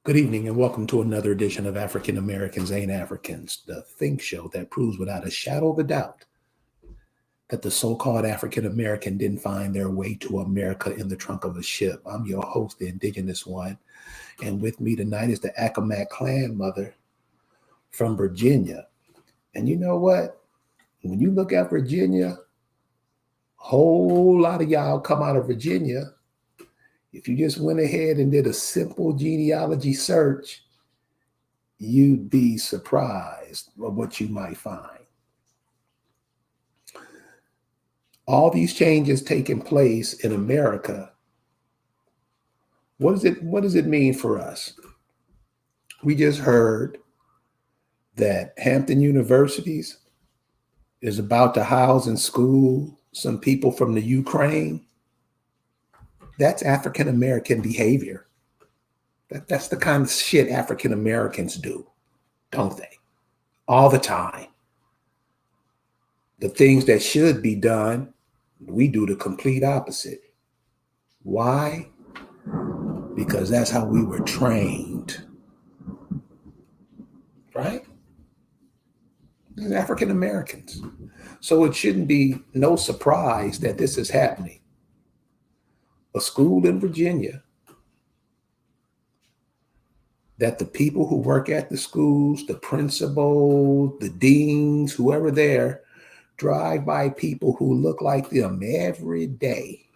Good evening and welcome to another edition of African Americans Ain't Africans, the think show that proves without a shadow of a doubt that the so called African American didn't find their way to America in the trunk of a ship. I'm your host, the indigenous one, and with me tonight is the Accomack clan mother from Virginia. And you know what? When you look at Virginia, a whole lot of y'all come out of Virginia. If you just went ahead and did a simple genealogy search, you'd be surprised at what you might find. All these changes taking place in America, what does it mean for us? We just heard that Hampton Universities is about to house in school some people from the Ukraine. That's African American behavior. That's the kind of shit African Americans do, don't they? All the time. The things that should be done, we do the complete opposite. Why? Because that's how we were trained. Right? These African Americans. So it shouldn't be no surprise that this is happening. A school in Virginia that the people who work at the schools, the principals, the deans, whoever there, drive by people who look like them every day.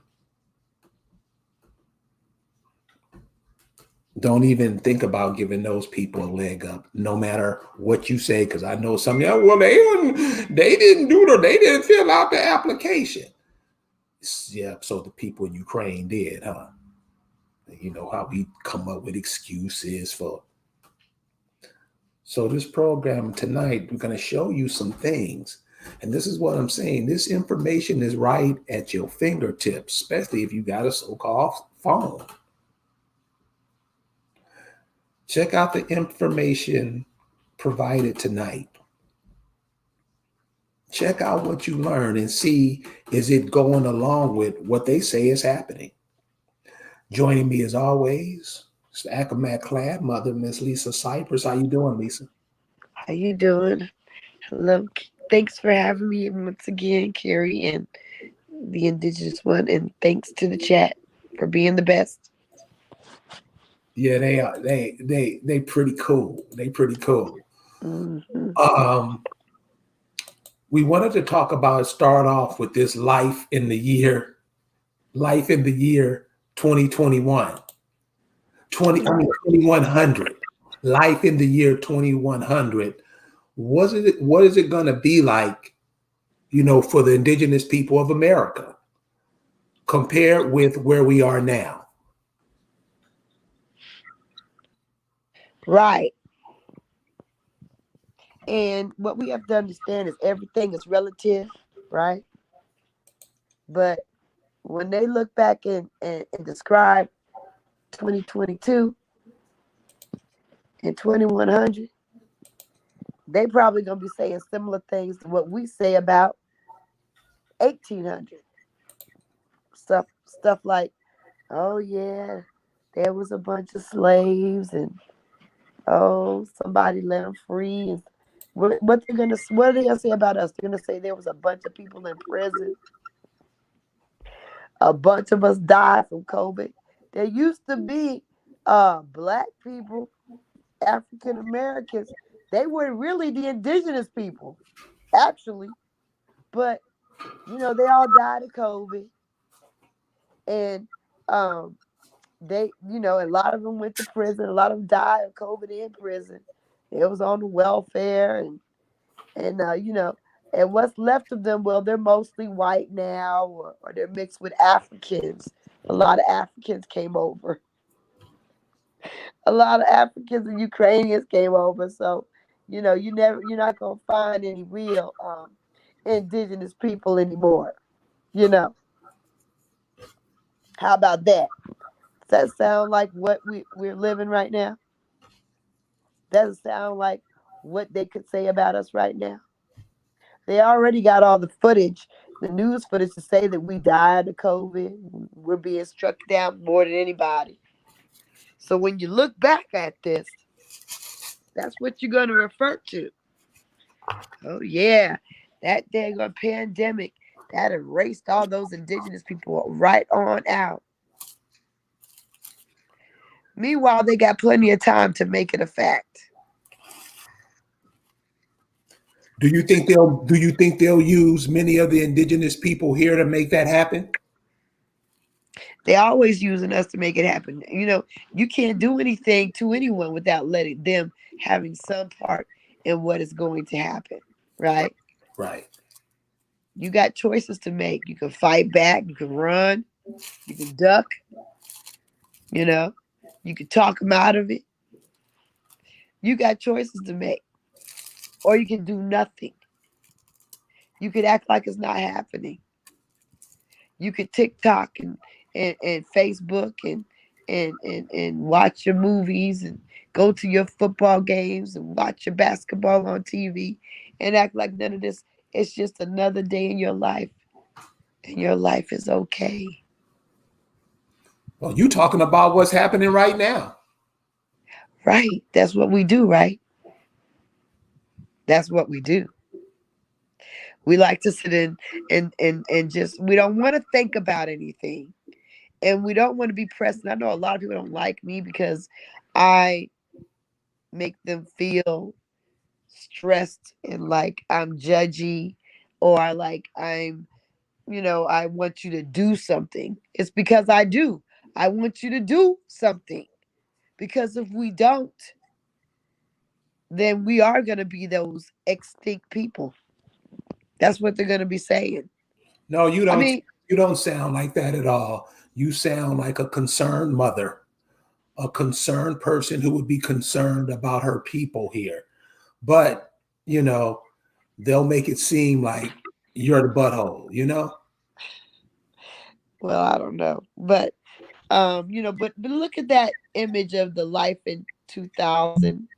Don't even think about giving those people a leg up, no matter what you say, because I know some, well, they didn't fill out the application. Yeah, so the people in Ukraine did, huh? You know how we come up with excuses for. So this program tonight, we're going to show you some things. And this is what I'm saying. This information is right at your fingertips, especially if you got a so-called phone. Check out the information provided tonight. Check out what you learn and see, is it going along with what they say is happening? Joining me as always, it's the Accomack clan mother, Miss Lisa Cypress. How you doing, Lisa? How you doing? Hello. Thanks for having me once again, Carrie, and the indigenous one, and thanks to the chat for being the best. Yeah, they are. They pretty cool. They pretty cool. Mm-hmm. We wanted to start off with this life in the year 2021. 2100. Life in the year 2100. What is it going to be like, for the indigenous people of America compared with where we are now? Right. And what we have to understand is everything is relative, right? But when they look back and describe 2022 and 2100, they probably going to be saying similar things to what we say about 1800. Stuff like, oh yeah, there was a bunch of slaves, and oh, somebody let them free. And what are they gonna say about us? They're gonna say there was a bunch of people in prison. A bunch of us died from COVID. There used to be black people, African Americans. They were really the indigenous people, actually. But they all died of COVID. And they, a lot of them went to prison. A lot of them died of COVID in prison. It was on the welfare, and and what's left of them, well, they're mostly white now, or they're mixed with Africans. A lot of Africans came over. A lot of Africans and Ukrainians came over. So, you're not gonna find any real indigenous people anymore. You know, how about that? Does that sound like what we're living right now? Doesn't sound like what they could say about us right now. They already got all the footage, the news footage to say that we died of COVID. We're being struck down more than anybody. So when you look back at this, that's what you're going to refer to. Oh, yeah, that daggone pandemic that erased all those indigenous people right on out. Meanwhile, they got plenty of time to make it a fact. Do you think they'll use many of the indigenous people here to make that happen? They always using us to make it happen. You know, you can't do anything to anyone without letting them having some part in what is going to happen, right? Right. You got choices to make. You can fight back, you can run, you can duck, you know, you can talk them out of it. You got choices to make, or you can do nothing. You could act like it's not happening. You could TikTok and Facebook and watch your movies and go to your football games and watch your basketball on TV and act like none of this. It's just another day in your life, and your life is okay. Well, you talking about what's happening right now. Right. That's what we do, right? That's what we do. We like to sit in and just we don't want to think about anything. And we don't want to be pressed. And I know a lot of people don't like me because I make them feel stressed and like I'm judgy or like I'm, I want you to do something. It's because I do. I want you to do something. Because if we don't, then we are going to be those extinct people. That's what they're going to be saying. No, I mean, you don't sound like that at all. You sound like a concerned mother, a concerned person who would be concerned about her people here. But, they'll make it seem like you're the butthole. well, I don't know. But look at that image of the life in 2000.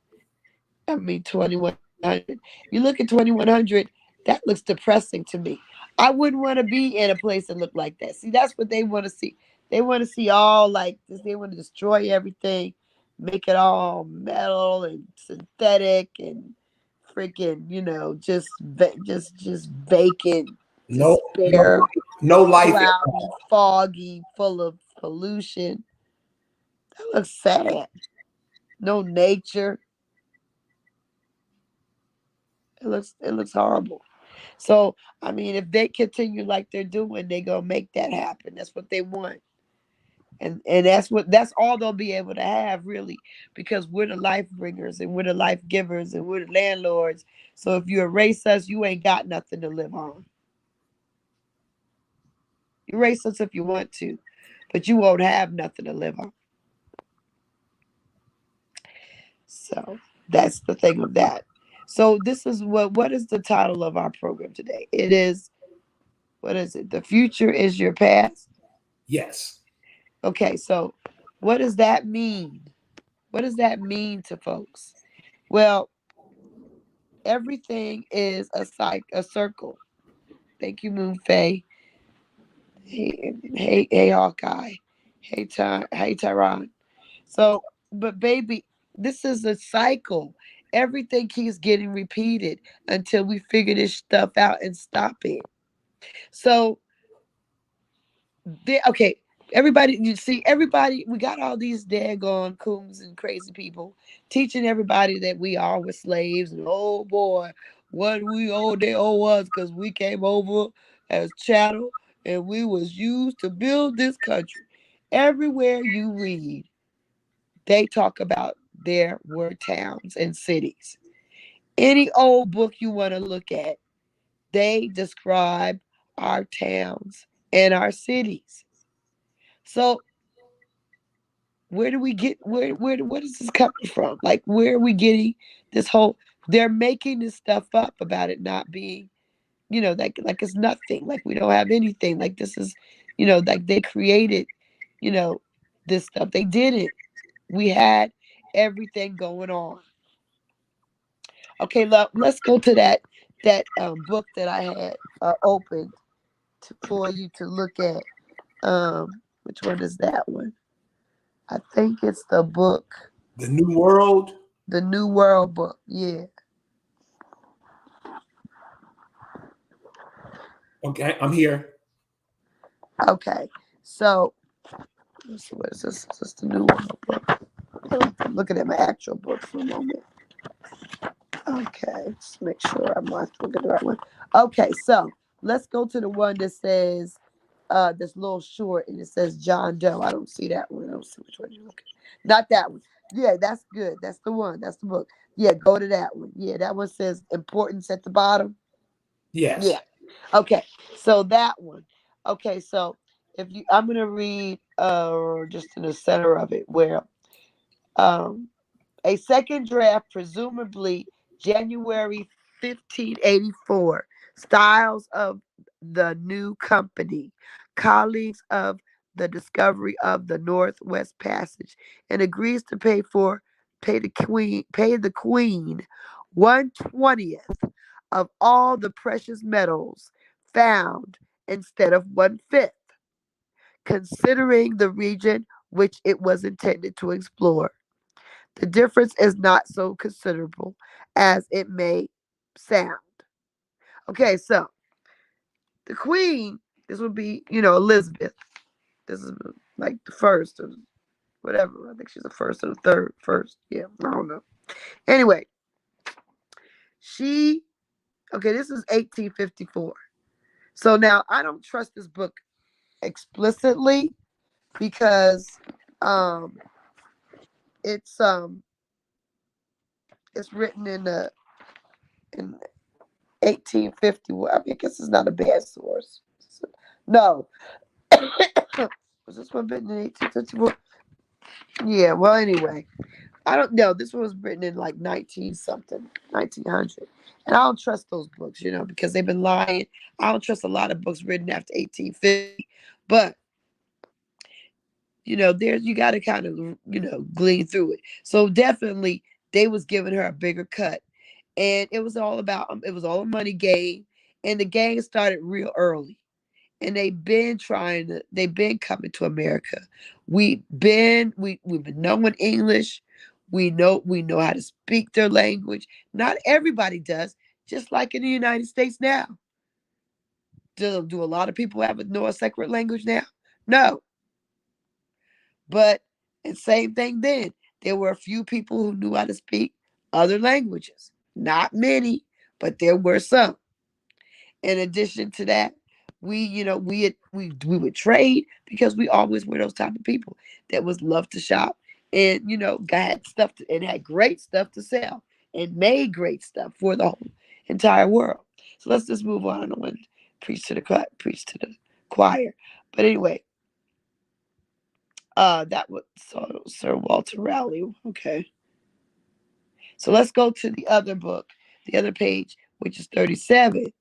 I mean, 2100. You look at 2100, that looks depressing to me. I wouldn't want to be in a place that looked like that. See, that's what they want to see. They want to see all like this. They want to destroy everything, make it all metal and synthetic and freaking, just vacant, No, no, despair, no life at cloudy, all. foggy, full of pollution. That looks sad. No nature. It looks horrible. So I mean, if they continue like they're doing, they gonna make that happen. That's what they want, and that's all they'll be able to have really, because we're the life bringers and we're the life givers and we're the landlords. So if you erase us, you ain't got nothing to live on. Erase us if you want to, but you won't have nothing to live on. So that's the thing of that. So this is what is the title of our program today? It is, what is it? The future is your past. Yes. Okay, so what does that mean? What does that mean to folks? Well, everything is a circle. Thank you, Moon Faye. Hey, Hawkeye. Hey, Tyron. So, but baby, this is a cycle. Everything keeps getting repeated until we figure this stuff out and stop it. So, okay, everybody, you see, everybody, we got all these daggone coons and crazy people teaching everybody that we all were slaves and oh boy, what we owe, they owe us because we came over as chattel and we was used to build this country. Everywhere you read, they talk about there were towns and cities. Any old book you want to look at, they describe our towns and our cities. So where do we get where is this coming from? Like where are we getting this whole, they're making this stuff up about it not being, like it's nothing. Like we don't have anything. Like this is, like they created, you know, this stuff. They did it. We had everything going on. Okay, love, let's go to that book that I had opened for you to look at. Which one is that one? I think it's the book, The New World. the New World book. Yeah. Okay, I'm here. Okay. So let's see, what is this? Is this the New World book? I'm looking at my actual book for a moment. Okay, let's make sure I'm looking at the right one. Okay, so let's go to the one that says this little short and it says John Doe. I don't see that one. I don't see which one you're looking. Not that one. Yeah, that's good. That's the one. That's the book. Yeah, go to that one. Yeah, that one says importance at the bottom. Yes. Yeah. Okay. So that one. Okay, so if you I'm gonna read just in the center of it where um a second draft, presumably January 1584, styles of the new company, colleagues of the discovery of the Northwest Passage, and agrees to pay the Queen 1/20th of all the precious metals found instead of 1/5, considering the region which it was intended to explore. The difference is not so considerable as it may sound. Okay, so the queen, this would be, Elizabeth. This is like the first or whatever. I think she's the first or the third first. Yeah, I don't know. Anyway, she, okay, this is 1854. So now I don't trust this book explicitly because um it's um it's written in 1850. I mean, I guess it's not a bad source. No. Was this one written in 1854? Yeah, well, anyway. I don't know. This one was written in like 19 something, 1900. And I don't trust those books, because they've been lying. I don't trust a lot of books written after 1850. But, there's you got to kind of, glean through it. So definitely they was giving her a bigger cut. And it was all about, it was all a money game. And the game started real early. And they've been coming to America. We've been knowing English. We know how to speak their language. Not everybody does, just like in the United States now. Do a lot of people know a separate language now? No. But and same thing then. There were a few people who knew how to speak other languages. Not many, but there were some. In addition to that, we would trade because we always were those type of people that was love to shop and got stuff and had great stuff to sell and made great stuff for the whole entire world. So let's just move on. I don't want to preach to the choir, but anyway, that was Sir Walter Raleigh. Okay, so let's go to the other book, the other page, which is 37.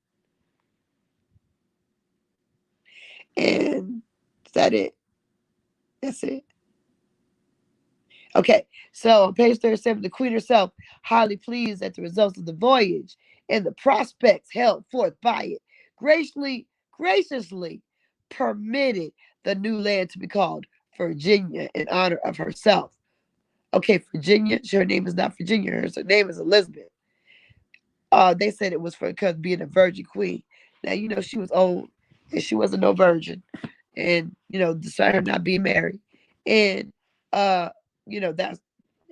And is that it? That's it. Okay, so on page 37, the queen herself, highly pleased at the results of the voyage and the prospects held forth by it, graciously permitted the new land to be called Virginia in honor of herself. Okay, Virginia, her name is not Virginia, her name is Elizabeth. They said it was for because being a virgin queen. Now, she was old and she wasn't no virgin. And, despite her not being married. And uh, that's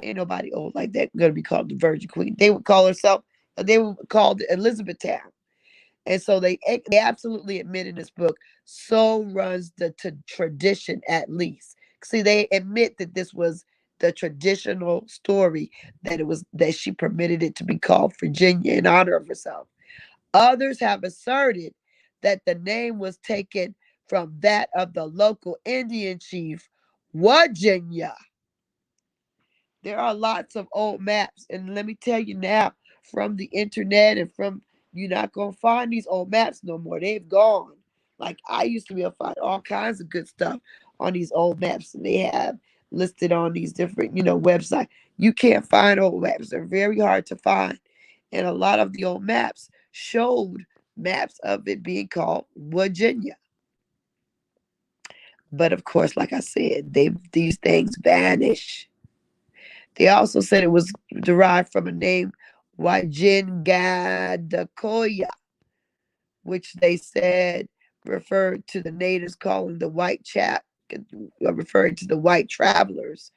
ain't nobody old like that gonna be called the Virgin Queen. They would call it Elizabethtown. And so they absolutely admit in this book, so runs the tradition at least. See, they admit that this was the traditional story that she permitted it to be called Virginia in honor of herself. Others have asserted that the name was taken from that of the local Indian chief, Virginia. There are lots of old maps, and let me tell you now, from the internet and from you're not gonna find these old maps no more. They've gone. Like I used to be able to find all kinds of good stuff on these old maps, and they have listed on these different, websites. You can't find old maps; they're very hard to find, and a lot of the old maps showed maps of it being called Virginia. But of course, like I said, these things vanish. They also said it was derived from a name Wajingadakoya, which they said referred to the natives calling the referring to the white travelers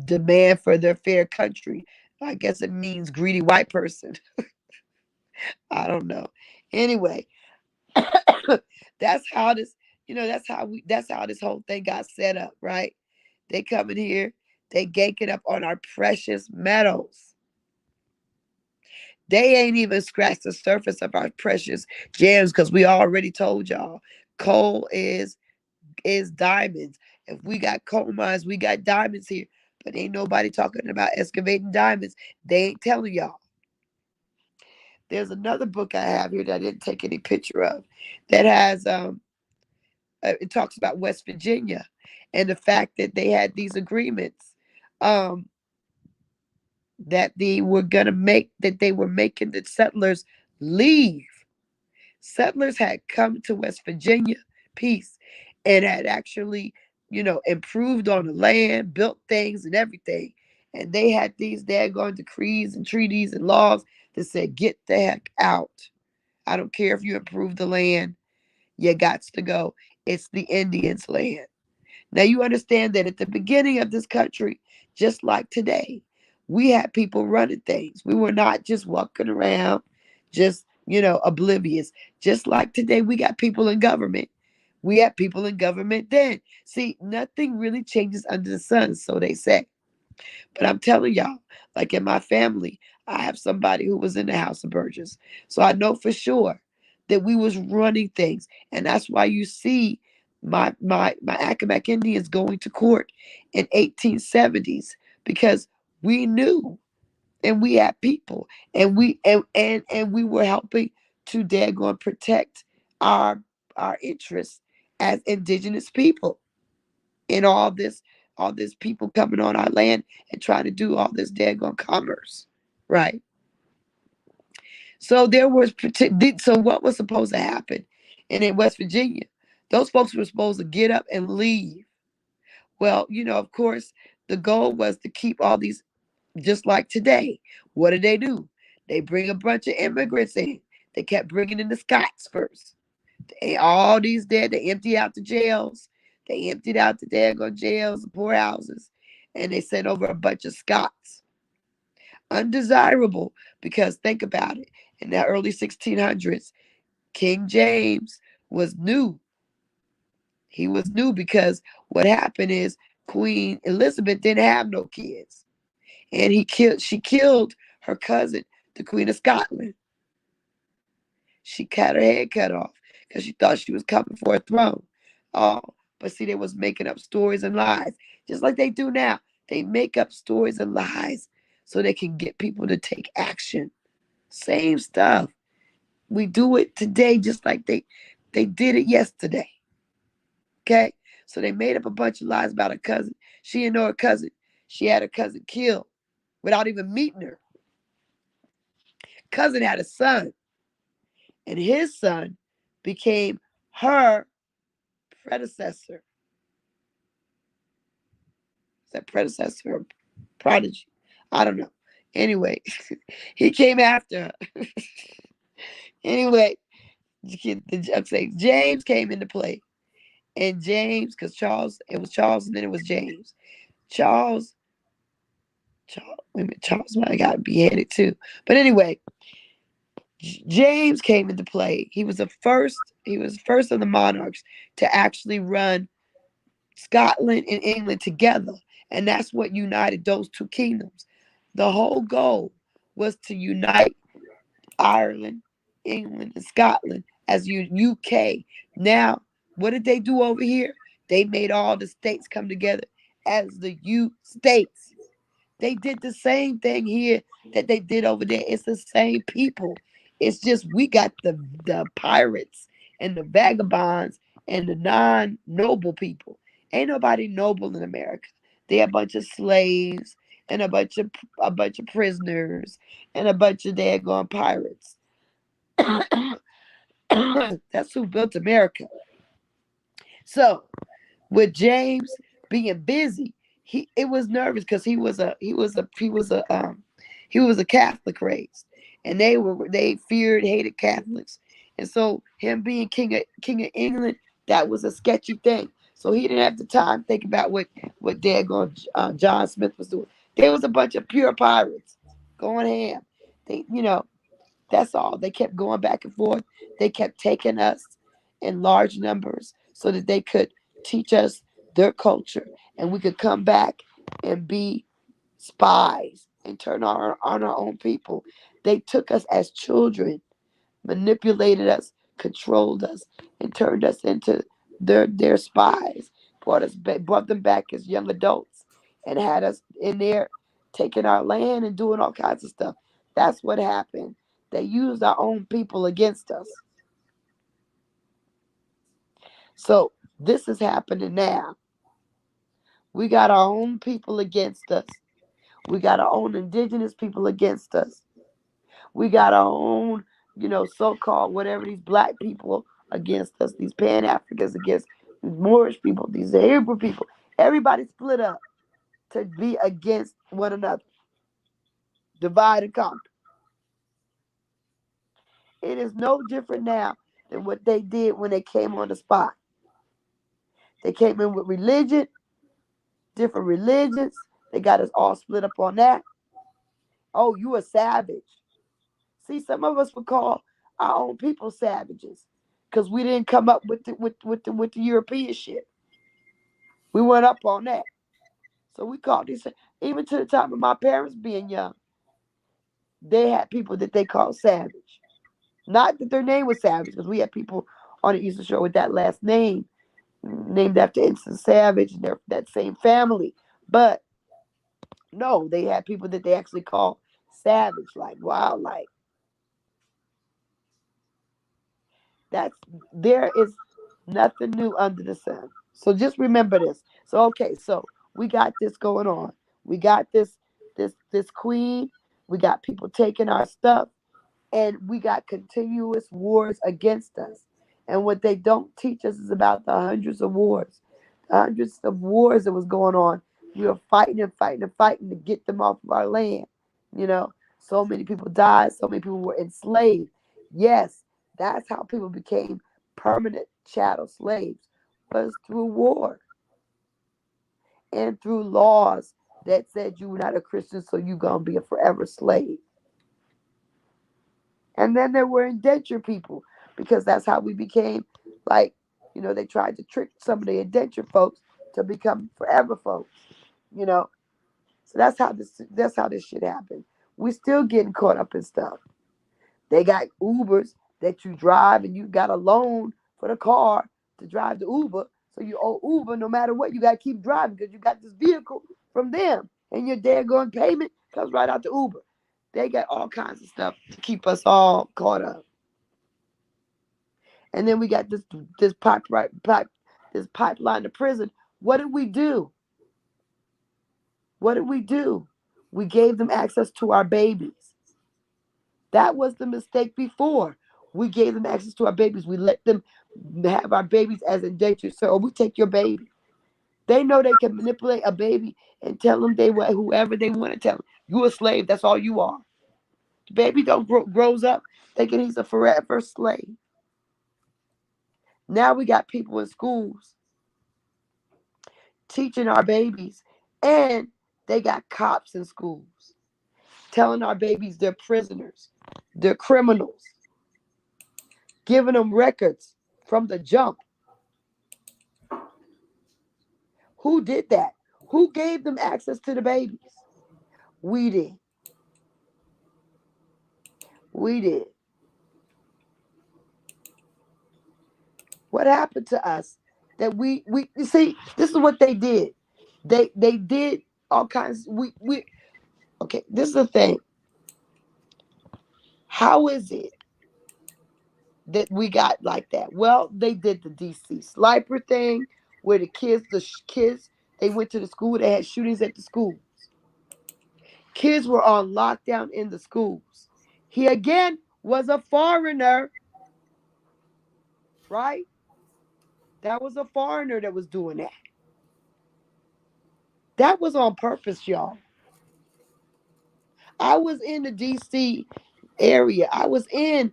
demand for their fair country. I guess it means greedy white person. I don't know. Anyway, that's how this, that's how this whole thing got set up, right? They come in here, they ganking up on our precious metals. They ain't even scratched the surface of our precious gems because we already told y'all coal is diamonds. If we got coal mines, we got diamonds here. But ain't nobody talking about excavating diamonds. They ain't telling y'all. There's another book I have here that I didn't take any picture of that has it talks about West Virginia and the fact that they had these agreements um that they were making the settlers leave. Settlers had come to West Virginia, peace, and had actually, improved on the land, built things and everything. And they had these daggone decrees and treaties and laws that said, get the heck out. I don't care if you improve the land, you got to go. It's the Indians' land. Now you understand that at the beginning of this country, just like today, we had people running things. We were not just walking around, just, oblivious. Just like today, we got people in government. We had people in government then. See, nothing really changes under the sun, so they say. But I'm telling y'all, like in my family, I have somebody who was in the House of Burgess. So I know for sure that we was running things. And that's why you see my Accomack Indians going to court in 1870s because we knew and we had people and we were helping to daggone protect our our interests as indigenous people in all this people coming on our land and trying to do all this daggone commerce, right? So so what was supposed to happen? And in West Virginia, those folks were supposed to get up and leave. Well, of course, the goal was to keep all these, just like today. What did they do? They bring a bunch of immigrants in. They kept bringing in the Scots first. All these dead, they emptied out the jails. They emptied out the daggone jails, the poorhouses, and they sent over a bunch of Scots. Undesirable, because think about it. In the early 1600s, King James was new. He was new because what happened is Queen Elizabeth didn't have no kids. And she killed her cousin, the Queen of Scotland. She got her head cut off because she thought she was coming for a throne. Oh, but see, they was making up stories and lies, just like they do now. They make up stories and lies so they can get people to take action. Same stuff. We do it today just like they did it yesterday. Okay? So they made up a bunch of lies about her cousin. She didn't know her cousin. She had her cousin killed without even meeting her. Cousin had a son, and his son became her predecessor. Is that predecessor or prodigy? I don't know. Anyway, he came after her. Anyway, I'm saying James came into play. And James, because it was Charles and then it was James. Charles wait a minute, Charles might have got beheaded too. But anyway, James came into play. He was the first of the monarchs to actually run Scotland and England together. And that's what united those two kingdoms. The whole goal was to unite Ireland, England, and Scotland as UK. Now, what did they do over here? They made all the states come together as the U states. They did the same thing here that they did over there. It's the same people. It's just we got the pirates and the vagabonds and the non-noble people. Ain't nobody noble in America. They a bunch of slaves and a bunch of prisoners and a bunch of daggone pirates. That's who built America. So with James being busy, it was nervous because he was a Catholic raised, and they feared, hated Catholics, and so him being king of England, that was a sketchy thing. So he didn't have the time to think about what daggone John Smith was doing. There was a bunch of pure pirates going ham. They, that's all. They kept going back and forth. They kept taking us in large numbers so that they could teach us their culture, and we could come back and be spies and turn on our own people. They took us as children, manipulated us, controlled us, and turned us into their spies. Brought them back as young adults, and had us in there taking our land and doing all kinds of stuff. That's what happened. They used our own people against us. So this is happening now. We got our own people against us. We got our own indigenous people against us. We got our own, so-called whatever, these black people against us, these Pan Africans against these Moorish people, these Hebrew people. Everybody split up to be against one another. Divide and conquer. It is no different now than what they did when they came on the spot. They came in with religion, different religions. They got us all split up on that. Oh, you a savage. See, some of us would call our own people savages because we didn't come up with the European shit. We went up on that. So we called these, even to the time of my parents being young, they had people that they called savage. Not that their name was Savage, because we had people on the Eastern Shore with that last name, named after Instant Savage, and they're that same family. But no, they had people that they actually call savage, like wild, like that's there is nothing new under the sun. So just remember this. So okay, so we got this going on. We got this queen. We got people taking our stuff, and we got continuous wars against us. And what they don't teach us is about the hundreds of wars that was going on. We were fighting and fighting and fighting to get them off of our land. You know, so many people died. So many people were enslaved. Yes, that's how people became permanent chattel slaves, was through war and through laws that said you were not a Christian, so you're gonna be a forever slave. And then there were indenture people, because that's how we became, like, they tried to trick some of the indenture folks to become forever folks, you know. So that's how this shit happened. We still getting caught up in stuff. They got Ubers that you drive, and you got a loan for the car to drive the Uber. So you owe Uber no matter what. You got to keep driving because you got this vehicle from them. And your daggone payment comes right out to Uber. They got all kinds of stuff to keep us all caught up. And then we got this pipeline to prison. What did we do? What did we do? We gave them access to our babies. That was the mistake before. We gave them access to our babies. We let them have our babies as indentured. So we take your baby. They know they can manipulate a baby and tell them they were whoever they want to tell them. You a slave. That's all you are. The baby grows up thinking he's a forever slave. Now we got people in schools teaching our babies, and they got cops in schools telling our babies they're prisoners, they're criminals, giving them records from the jump. Who did that? Who gave them access to the babies? We did. We did. What happened to us? That we you see, this is what they did. They did all kinds. We okay. This is the thing. How is it that we got like that? Well, they did the DC Sliper thing, where the kids, they went to the school. They had shootings at the schools. Kids were on lockdown in the schools. He again was a foreigner, right? That was a foreigner that was doing that. That was on purpose, y'all. I was in the DC area. I was in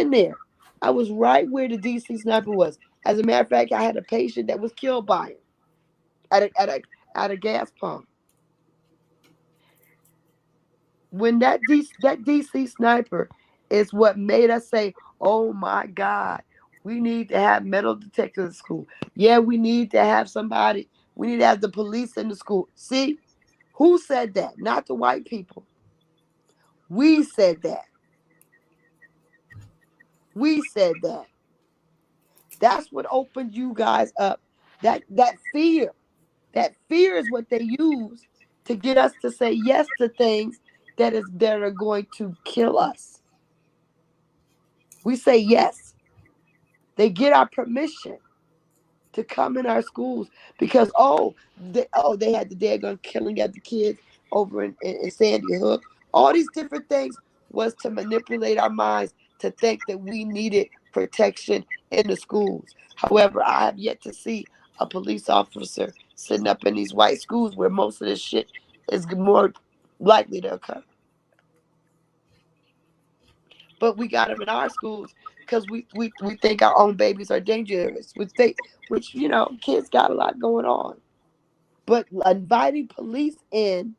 there. I was right where the DC sniper was. As a matter of fact, I had a patient that was killed by him at a gas pump. When that DC sniper is what made us say, "Oh my God, we need to have metal detectors in school." Yeah, we need to have somebody. We need to have the police in the school. See, who said that? Not the white people. We said that. We said that. That's what opened you guys up. That fear. That fear is what they use to get us to say yes to things that are going to kill us. We say yes. They get our permission to come in our schools because they had the daggone killing of the kids over in Sandy Hook. All these different things was to manipulate our minds to think that we needed protection in the schools. However, I have yet to see a police officer sitting up in these white schools where most of this shit is more likely to occur. But we got them in our schools because we think our own babies are dangerous. Which kids got a lot going on. But inviting police in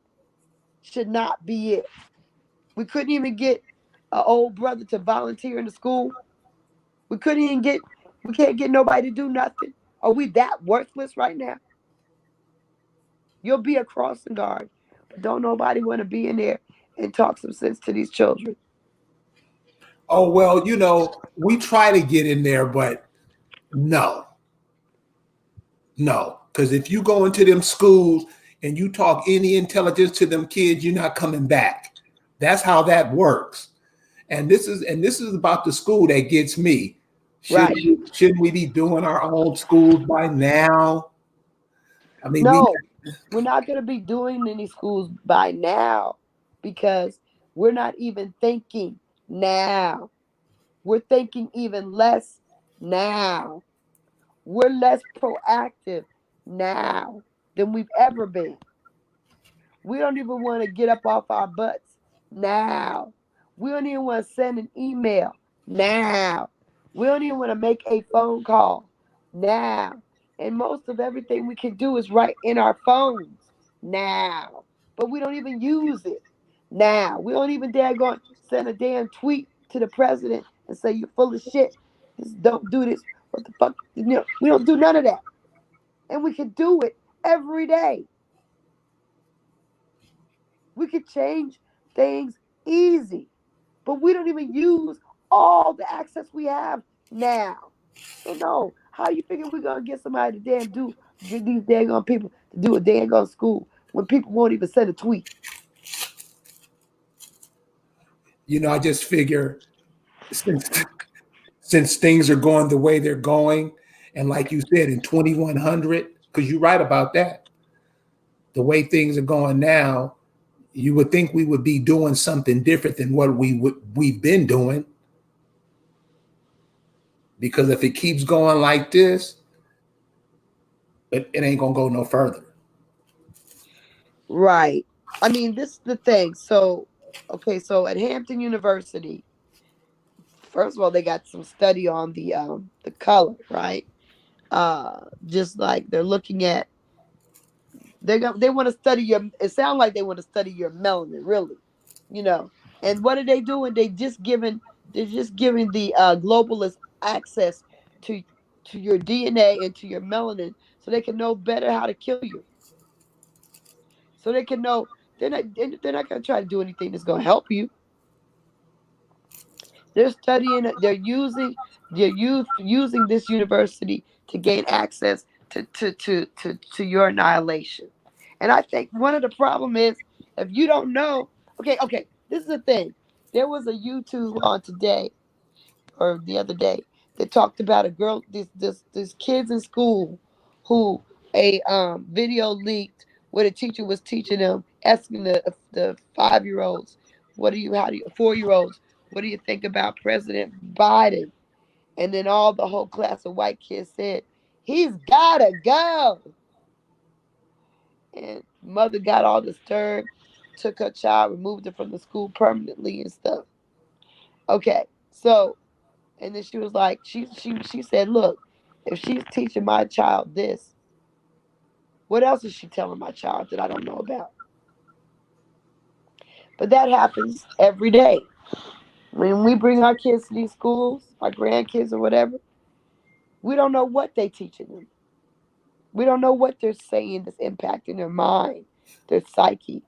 should not be it. We couldn't even get an old brother to volunteer in the school. We couldn't even get. We can't get nobody to do nothing. Are we that worthless right now? You'll be a crossing guard, but don't nobody want to be in there and talk some sense to these children. Oh, well, we try to get in there, but no, no. Because if you go into them schools and you talk any intelligence to them kids, you're not coming back. That's how that works. And this is about the school that gets me. Right. Shouldn't we be doing our own schools by now? I mean, No, we're not going to be doing any schools by now because we're not even thinking now. We're thinking even less now. We're less proactive now than we've ever been. We don't even want to get up off our butts now. We don't even want to send an email now. We don't even want to make a phone call now. And most of everything we can do is right in our phones now. But we don't even use it now. We don't even dare go and send a damn tweet to the president and say you're full of shit. Just don't do this. What the fuck? We don't do none of that. And we can do it every day. We could change things easy, but we don't even use all the access we have now. So no, how you figure we're gonna get somebody to get these daggone people to do a daggone school when people won't even send a tweet? I just figure since things are going the way they're going, and like you said, in 2100, because you're right about that, the way things are going now, you would think we would be doing something different than what we've been doing. Because if it keeps going like this, it ain't gonna go no further. Right. I mean, this is the thing. So, okay, so at Hampton University, first of all, they got some study on the color, right? Just like they're looking at they want to study your. It sounds like they want to study your melanin, really, you know. And what are they doing? They're just giving the globalists access to your DNA and to your melanin, so they can know better how to kill you. So they can know they're not going to try to do anything that's going to help you. They're studying it. Using this university to gain access to your annihilation. And I think one of the problem is if you don't know. Okay. This is the thing. There was a YouTube on today or the other day that talked about a girl. These kids in school who a video leaked where the teacher was teaching them, asking the 5-year-olds, 4-year-olds, what do you think about President Biden? And then all the whole class of white kids said, he's gotta go. And mother got all disturbed, took her child, removed her from the school permanently and stuff. Okay, so and then she was like, she said, look, if she's teaching my child this, what else is she telling my child that I don't know about? But that happens every day. When we bring our kids to these schools, our grandkids or whatever, we don't know what they teaching them. We don't know what they're saying that's impacting their mind, their psyche,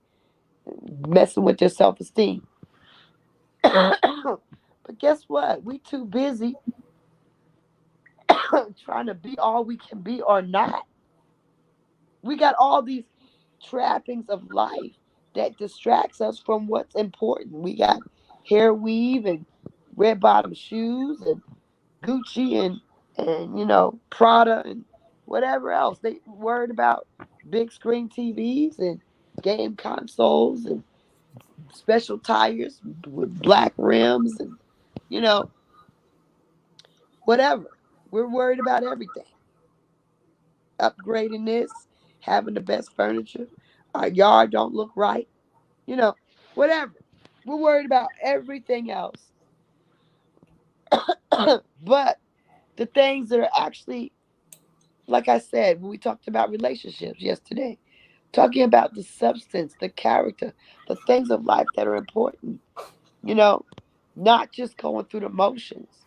messing with their self-esteem. But guess what? We too busy trying to be all we can be or not. We got all these trappings of life that distracts us from what's important. We got hair weave and red bottom shoes and Gucci and Prada and whatever else. They worried about big screen TVs and game consoles and special tires with black rims and you know whatever. We're worried about everything. Upgrading this, having the best furniture. Our yard don't look right. You know, whatever. We're worried about everything else. But the things that are actually, like I said, when we talked about relationships yesterday, talking about the substance, the character, the things of life that are important, you know, not just going through the motions,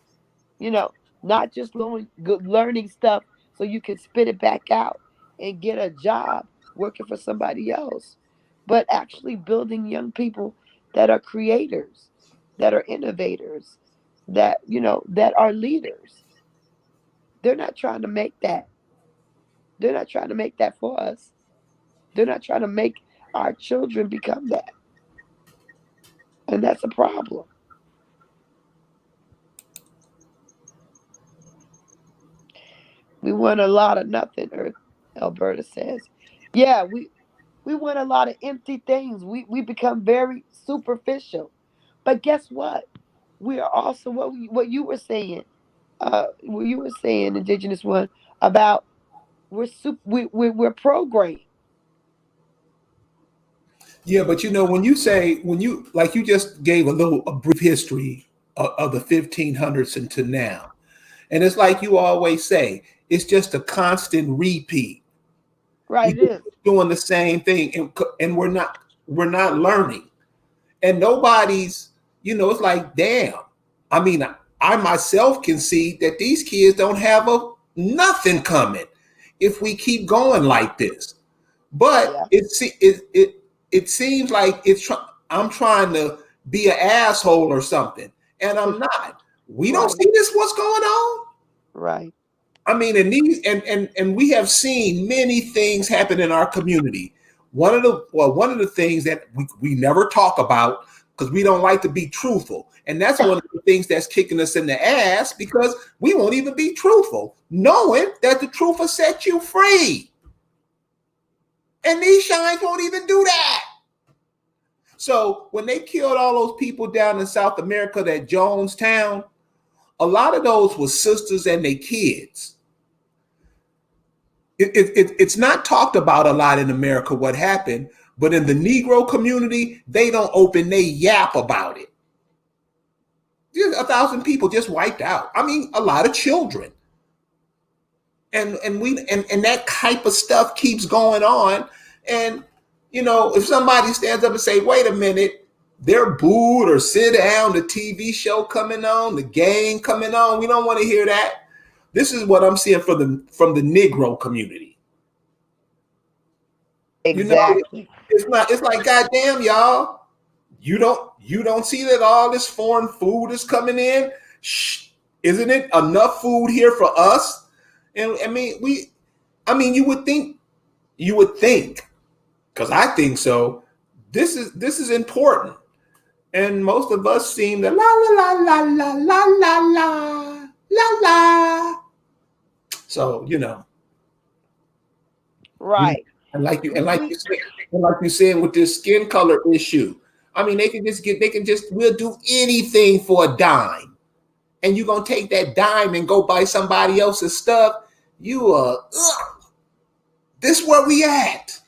you know, not just learning stuff so you can spit it back out and get a job working for somebody else, but actually building young people that are creators, that are innovators, that are leaders. They're not trying to make that. They're not trying to make that for us. They're not trying to make our children become that. And that's a problem. We want a lot of nothing, Earth, Alberta says. Yeah, we want a lot of empty things. We become very superficial. But guess what? We are also what you were saying, what you were saying, Indigenous One, about we're programmed. Yeah, but when you say, when you, like, you just gave a brief history of the 1500s into now, and it's like you always say, it's just a constant repeat. Right, We it is. doing the same thing, and we're not learning, and nobody's, it's like, damn. I mean, I myself can see that these kids don't have nothing coming if we keep going like this. But Yeah. it seems like I'm trying to be an asshole or something, and I'm not. We don't Right. see this. What's going on? Right. I mean, and we have seen many things happen in our community. One of the things that we never talk about because we don't like to be truthful, and that's one of the things that's kicking us in the ass because we won't even be truthful, knowing that the truth will set you free. And these shines won't even do that. So when they killed all those people down in South America, that Jonestown, a lot of those were sisters and their kids. It's not talked about a lot in America what happened, but in the Negro community, they don't open their yap about it. There's 1,000 people just wiped out. I mean, a lot of children. And that type of stuff keeps going on. And if somebody stands up and say, wait a minute, they're booed or sit down, the TV show coming on, the game coming on, we don't want to hear that. This is what I'm seeing from the Negro community. Exactly. It's like, goddamn, y'all, you don't see that all this foreign food is coming in? Shh, isn't it enough food here for us? And you would think, because I think so. This is important, and most of us seem to la la la la la la la la la. So Right. and like you said with this skin color issue. I mean, we'll do anything for a dime. and you're going to take that dime and go buy somebody else's stuff, you are, this where we at.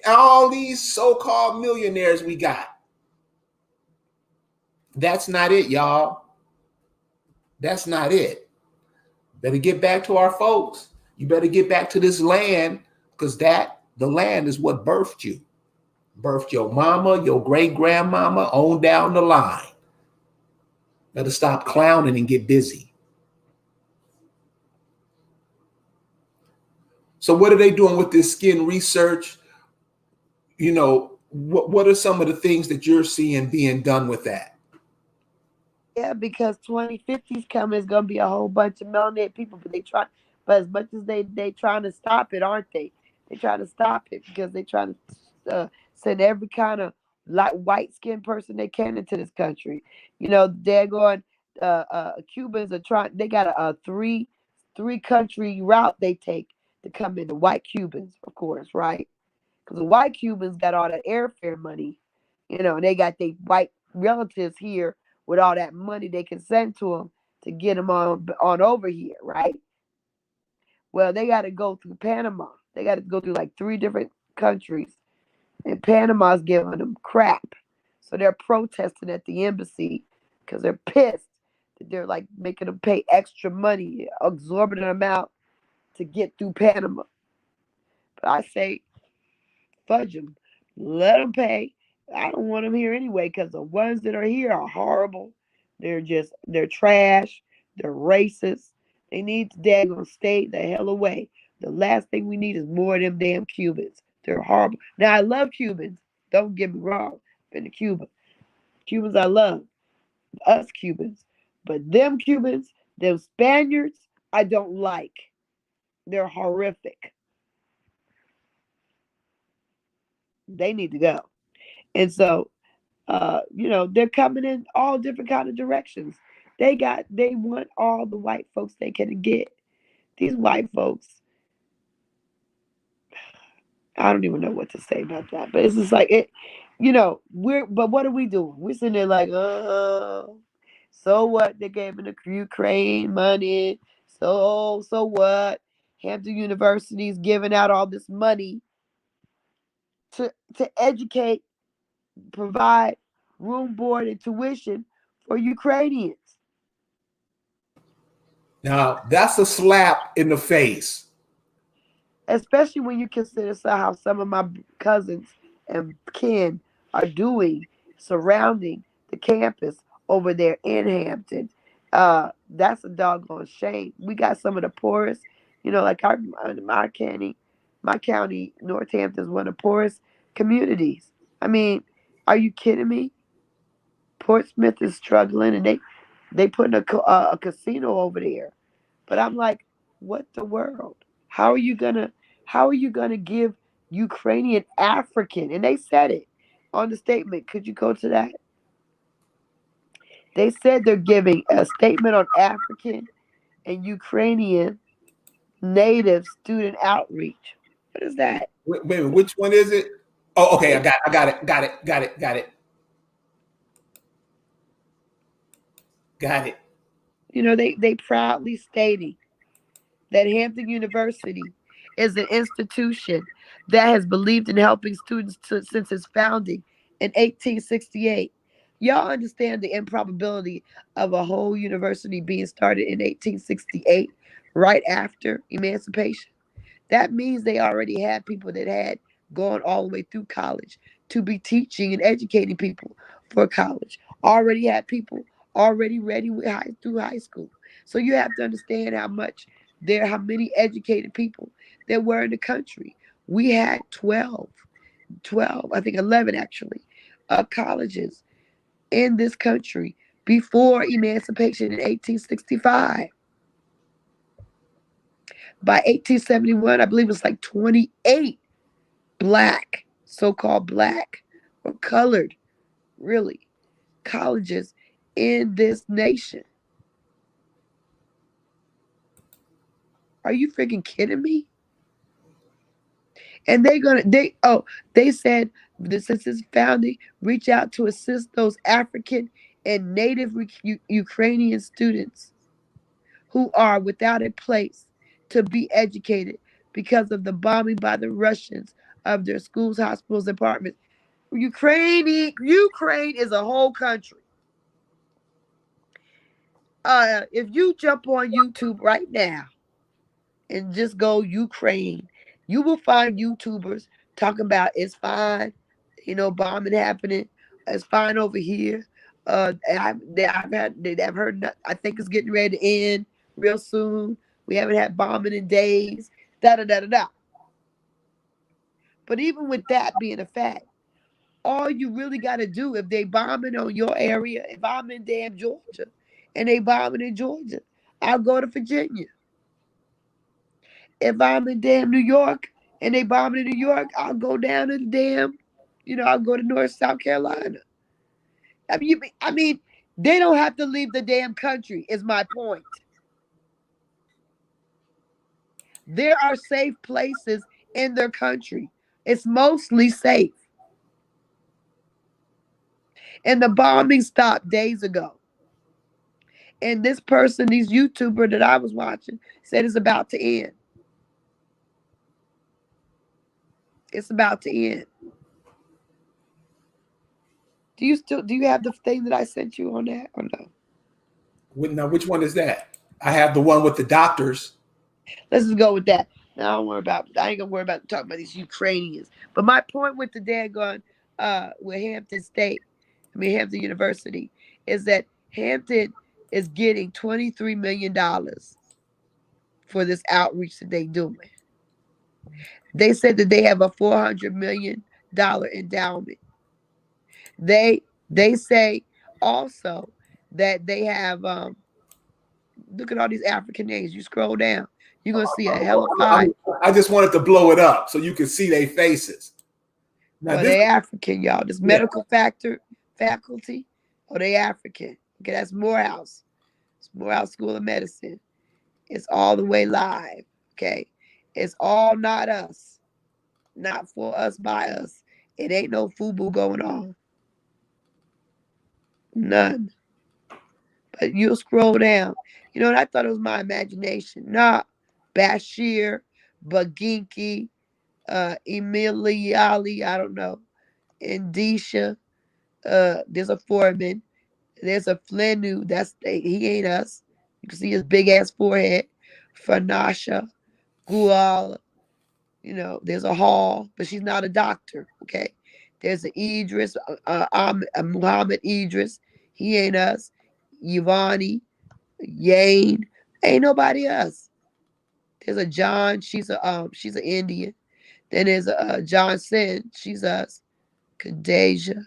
All these so-called millionaires we got. That's not it, y'all. That's not it. Better get back to our folks. You better get back to this land, because the land is what birthed you. Birthed your mama, your great-grandmama, on down the line. Better stop clowning and get busy. So what are they doing with this skin research? You know, what are some of the things that you're seeing being done with that? Yeah, because 2050 is coming, it's gonna be a whole bunch of melanated people, but as much as they trying to stop it, aren't they? They trying to stop it because they trying to send every kind of white skinned person they can into this country. You know, they're going. Cubans are trying. They got a three country route they take to come in. The white Cubans, of course, right? Because the white Cubans got all that airfare money, you know, and they got their white relatives here with all that money they can send to them to get them on over here, right? Well, they got to go through Panama. They got to go through like 3 different countries, and Panama's giving them crap. So they're protesting at the embassy because they're pissed that they're like making them pay extra money, exorbitant amount to get through Panama. But I say, fudge them. Let them pay. I don't want them here anyway because the ones that are here are horrible. They're trash. They're racist. They need to daggone stay the hell away. The last thing we need is more of them damn Cubans. They're horrible. Now, I love Cubans. Don't get me wrong. Been to Cuba. Cubans I love. Us Cubans. But them Cubans, them Spaniards, I don't like. They're horrific. They need to go. And so, you know, they're coming in all different kind of directions. They want all the white folks they can get. These white folks, I don't even know what to say about that. But it's just like it, you know, but what are we doing? We're sitting there like, so what? They gave the Ukraine money. So what? Hampton University is giving out all this money to educate, provide room, board, and tuition for Ukrainians. Now, that's a slap in the face. Especially when you consider how some of my cousins and kin are doing surrounding the campus over there in Hampton. That's a doggone shame. We got some of the poorest, you know, like my county, Northampton is one of the poorest communities. I mean, are you kidding me? Portsmouth is struggling, and they putting a casino over there. But I'm like, what the world? How are you gonna how are you gonna give Ukrainian African? And they said it on the statement. Could you go to that? They said they're giving a statement on African and Ukrainian native student outreach. What is that? Wait, which one is it? Oh, okay, I got it. Got it. You know, they proudly stating that Hampton University is an institution that has believed in helping students since its founding in 1868. Y'all understand the improbability of a whole university being started in 1868, right after emancipation? That means they already had people that had gone all the way through college to be teaching and educating people for college. Already had people already ready through high school. So you have to understand how many educated people there were in the country. We had 12, I think 11 actually, colleges in this country before emancipation in 1865. By 1871, I believe it was like 28 black, so-called black or colored, really, colleges in this nation. Are you freaking kidding me? And they said that since its founding, reach out to assist those African and native Ukrainian students who are without a place to be educated because of the bombing by the Russians of their schools, hospitals, apartments. Ukraine is a whole country. If you jump on YouTube right now and just go Ukraine, you will find YouTubers talking about it's fine, bombing happening, it's fine over here. I've heard. I think it's getting ready to end real soon. We haven't had bombing in days. Da da da da da. But even with that being a fact, all you really got to do, if they bombing on your area, if I'm in damn Georgia and they bombing in Georgia, I'll go to Virginia. If I'm in damn New York and they bombing in New York, I'll go down to damn, I'll go to North South Carolina. I mean, they don't have to leave the damn country, is my point. There are safe places in their country. It's mostly safe. And the bombing stopped days ago. And this YouTuber that I was watching, said it's about to end. It's about to end. Do you have the thing that I sent you on that or no? Now, which one is that? I have the one with the doctors. Let's just go with that. Now I ain't gonna worry about talking about these Ukrainians. But my point with the daggone with Hampton University is that Hampton is getting $23 million for this outreach that they doing. They said that they have a $400 million endowment. They say also that they have look at all these African names. You scroll down, you're gonna see a hell of five. I just wanted to blow it up so you can see their faces. Now they African, y'all. This medical faculty, they African. Okay, that's Morehouse. It's Morehouse School of Medicine. It's all the way live. Okay, it's all not us, not for us, by us. It ain't no FUBU going on. None. But you'll scroll down. And I thought it was my imagination. Nah, Bashir, Baginki, Emiliali, I don't know, Indisha, there's a Foreman, there's a Flinu, he ain't us. You can see his big ass forehead. Fanasha, Gual, there's a Hall, but she's not a doctor, okay? There's an Idris, Muhammad Idris, he ain't us. Yvonne, Yane, ain't nobody else. There's a John, she's an Indian. Then there's a Johnson, she's us. Kadeja,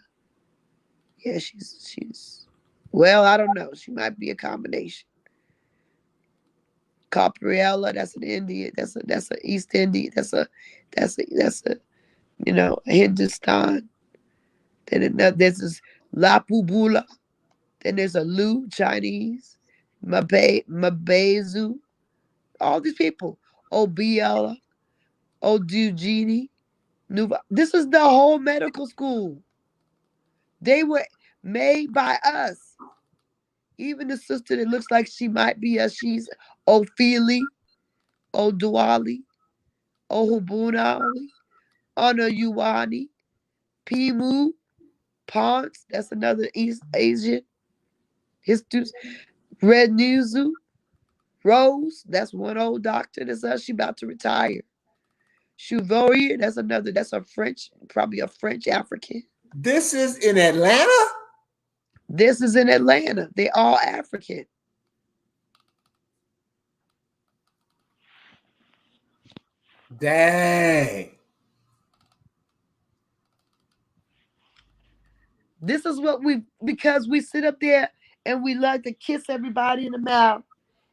yeah, she's well, I don't know. She might be a combination. Capriella, that's an Indian. That's a East Indian. That's a Hindustan. Then there's this Lapubula. Then there's a Lu, Chinese. Mabezu. All these people. Obiela. Odugini. Nuva. This is the whole medical school. They were made by us. Even the sister that looks like she might be us, she's Ophelia, Oduali, Ohubunali, Onayuwani, Pimu, Ponce, that's another East Asian. History, Red Newzu, Rose, that's one old doctor. That's us. She about to retire. Chouvourier, that's a French, probably a French African. This is in Atlanta? This is in Atlanta. They all African. Dang. This is what because we sit up there and we like to kiss everybody in the mouth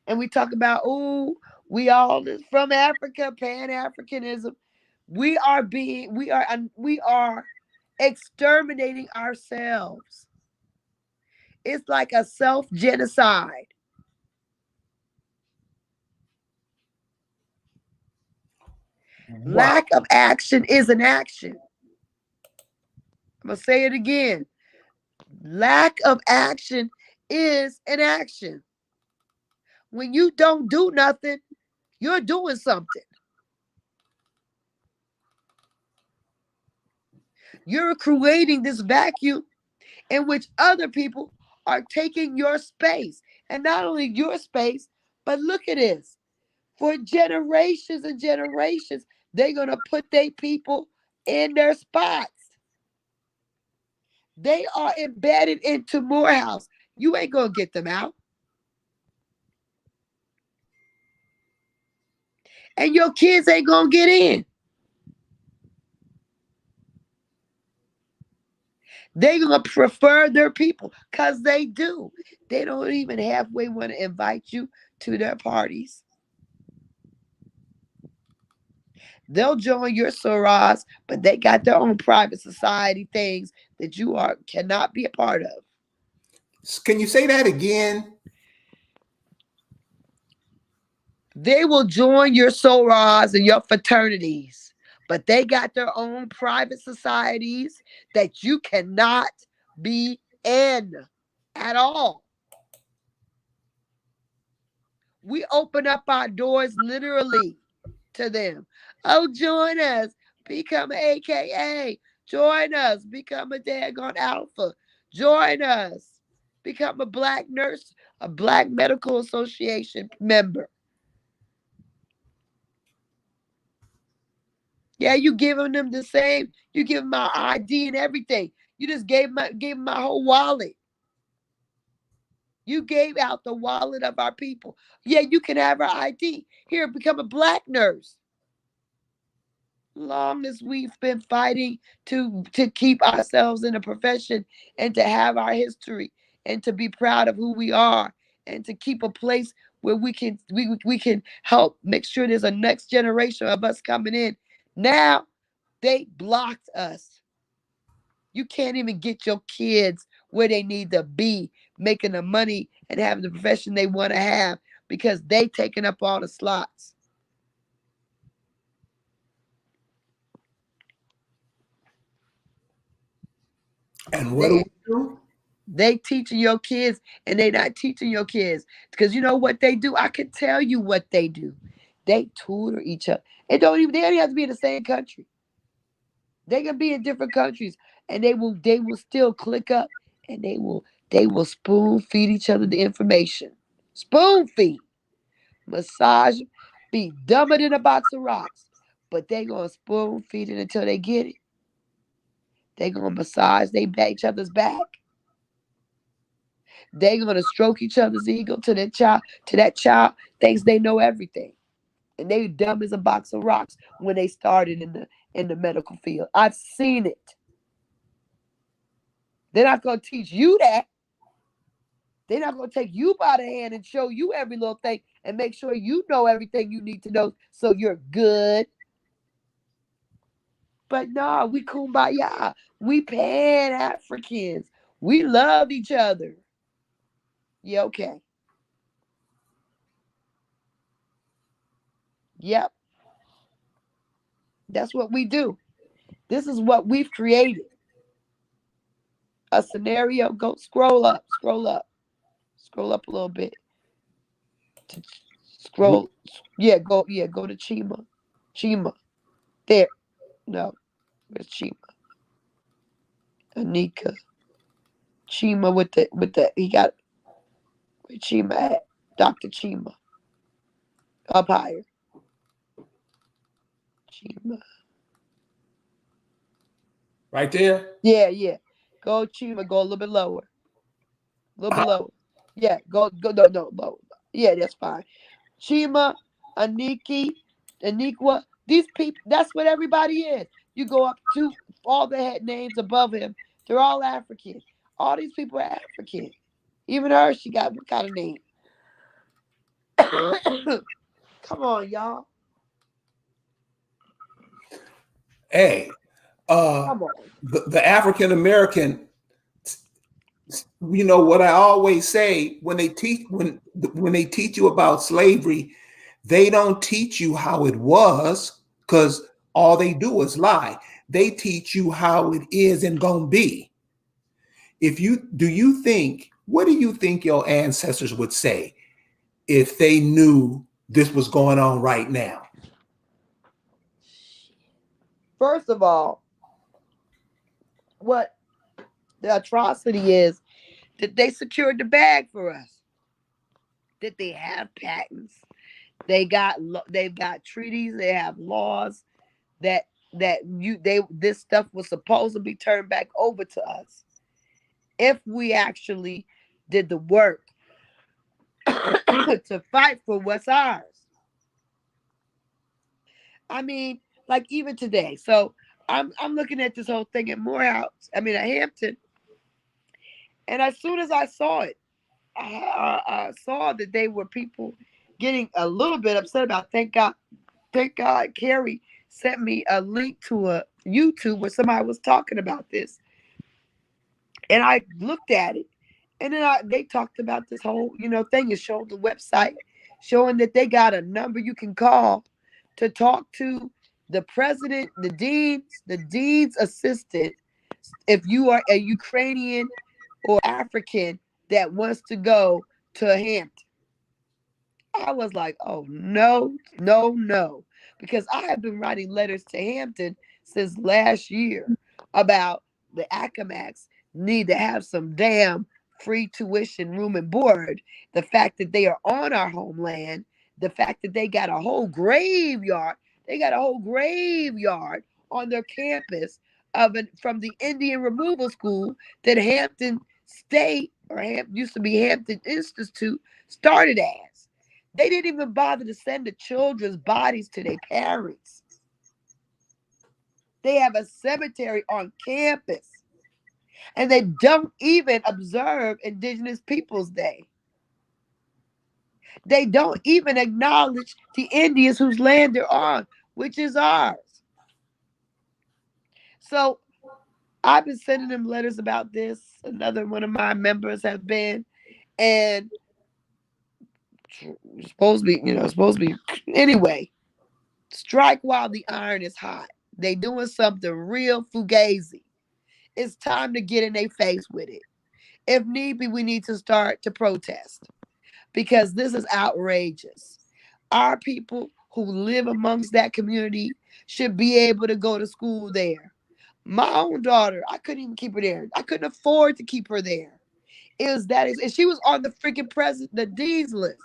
and we talk about, oh, we all from Africa, Pan-Africanism. We are exterminating ourselves. It's like a self-genocide. Wow. Lack of action is an action. I'm going to say it again. Lack of action is inaction. When you don't do nothing, you're doing something. You're creating this vacuum in which other people are taking your space. And not only your space, but look at this. For generations and generations, they're going to put their people in their spots. They are embedded into Morehouse. You ain't going to get them out. And your kids ain't going to get in. They're going to prefer their people because they do. They don't even halfway want to invite you to their parties. They'll join your sorors, but they got their own private society things that you cannot be a part of. Can you say that again? They will join your sorors and your fraternities, but they got their own private societies that you cannot be in at all. We open up our doors literally to them. Oh, join us, become an AKA. Join us, become a daggone alpha. Join us, become a black nurse, a black medical association member. Yeah, you giving them the same. You give them my ID and everything. You just gave them my whole wallet. You gave out the wallet of our people. Yeah, you can have our ID. Here, become a black nurse. Long as we've been fighting to keep ourselves in a profession and to have our history and to be proud of who we are and to keep a place where we can help make sure there's a next generation of us coming in. Now they blocked us. You can't even get your kids where they need to be, making the money and having the profession they want to have because they taking up all the slots. And what do we do? They teaching your kids and they not teaching your kids. Because you know what they do? I can tell you what they do. They tutor each other. They don't have to be in the same country. They can be in different countries and they will still click up and they will spoon feed each other the information. Spoon feed. Massage, be dumber than a box of rocks. But they gonna spoon feed it until they get it. They gonna massage each other's back. They gonna stroke each other's ego to that child thinks they know everything. And they dumb as a box of rocks when they started in the medical field. I've seen it. They're not gonna teach you that. They're not gonna take you by the hand and show you every little thing and make sure you know everything you need to know so you're good. But no, we kumbaya. We Pan-Africans. We love each other. Yeah, okay. Yep. That's what we do. This is what we've created. A scenario. Go scroll up a little bit. Scroll. Yeah, go to Chima. There. No. Where's Chima? Anika. Chima with the he got where Chima at? Dr. Chima. Up higher. Chima. Right there? Yeah. Go Chima, go a little bit lower. A little bit lower. Yeah, go no, lower. Yeah, that's fine. Chima, Aniqua, these people, that's what everybody is. You go up to all the head names above him, they're all African. All these people are African. Even her, she got what kind of name? Come on, y'all. Hey, Come on. the African American, you know what I always say when they teach you about slavery, they don't teach you how it was because all they do is lie. They teach you how it is and gonna be. what do you think your ancestors would say if they knew this was going on right now? First of all, what the atrocity is that they secured the bag for us. That they have patents, they've got treaties, they have laws that this stuff was supposed to be turned back over to us if we actually did the work to fight for what's ours. I mean, like even today. So I'm looking at this whole thing at Morehouse. I mean at Hampton, and as soon as I saw it, I saw that they were people getting a little bit upset about. Thank God, Carrie sent me a link to a YouTube where somebody was talking about this, and I looked at it, and then they talked about this whole thing and showed the website showing that they got a number you can call to talk to the president, the dean's assistant, if you are a Ukrainian or African that wants to go to Hampton. I was like, oh, no, no, no. Because I have been writing letters to Hampton since last year about the Acamax need to have some damn free tuition, room and board. The fact that they are on our homeland, the fact that they got a whole graveyard, on their campus from the Indian Removal School that Hampton State used to be Hampton Institute started as. They didn't even bother to send the children's bodies to their parents. They have a cemetery on campus. And they don't even observe Indigenous Peoples Day. They don't even acknowledge the Indians whose land they're on, which is ours. So I've been sending them letters about this. Another one of my members have been. And supposed to be anyway. Strike while the iron is hot. They doing something real fugazi. It's time to get in their face with it. If need be, we need to start to protest because this is outrageous. Our people who live amongst that community should be able to go to school there. My own daughter, I couldn't even keep her there. I couldn't afford to keep her there. And she was on the freaking the dean's list.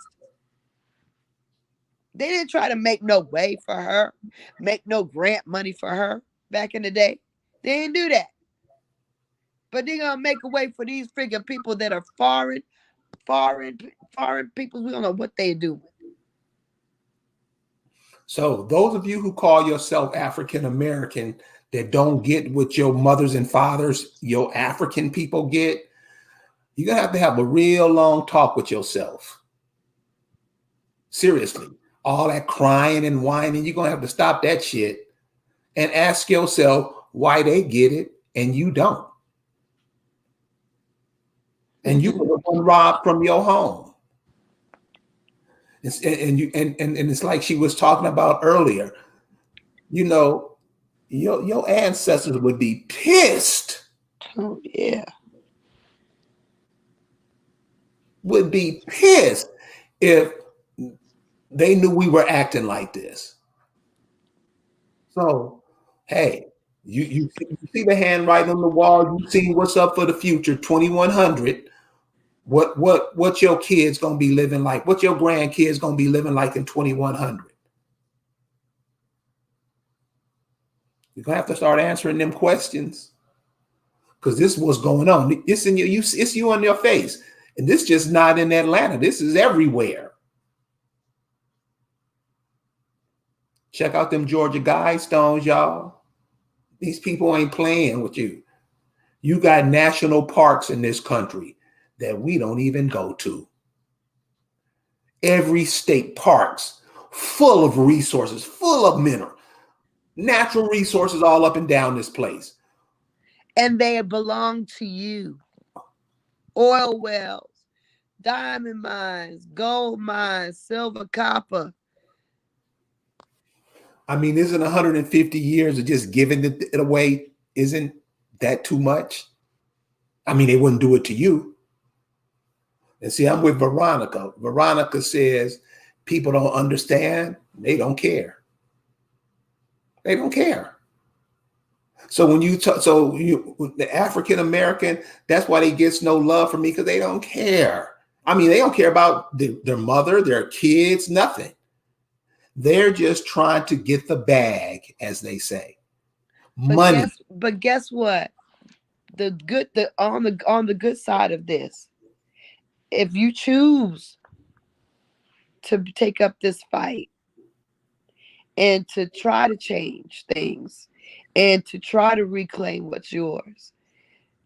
They didn't try to make no way for her, make no grant money for her back in the day. They didn't do that. But they're gonna make a way for these freaking people that are foreign people. We don't know what they're doing. So those of you who call yourself African American that don't get what your mothers and fathers, your African people get, you're gonna have a real long talk with yourself. Seriously. All that crying and whining, you're gonna have to stop that shit and ask yourself why they get it and you don't. And you were robbed from your home. And it's like she was talking about earlier. Your ancestors would be pissed. Oh yeah. Would be pissed if they knew we were acting like this. So, hey, you see the handwriting on the wall. You see what's up for the future, 2100. What your kids gonna be living like? What your grandkids gonna be living like in 2100? You're gonna have to start answering them questions because this is what's going on. It's in it's you on your face, and this just not in Atlanta. This is everywhere. Check out them Georgia Guidestones, y'all. These people ain't playing with you. You got national parks in this country that we don't even go to. Every state parks full of resources, full of natural resources all up and down this place. And they belong to you. Oil wells, diamond mines, gold mines, silver, copper. I mean, isn't 150 years of just giving it away, isn't that too much? I mean, they wouldn't do it to you. And see, I'm with Veronica. Veronica says people don't understand. They don't care. They don't care. So when you talk, so you, the African American, that's why they gets no love from me, because they don't care. I mean, they don't care about their mother, their kids, nothing. They're just trying to get the bag, as they say, money. But guess what? On the good side of this, if you choose to take up this fight and to try to change things and to try to reclaim what's yours,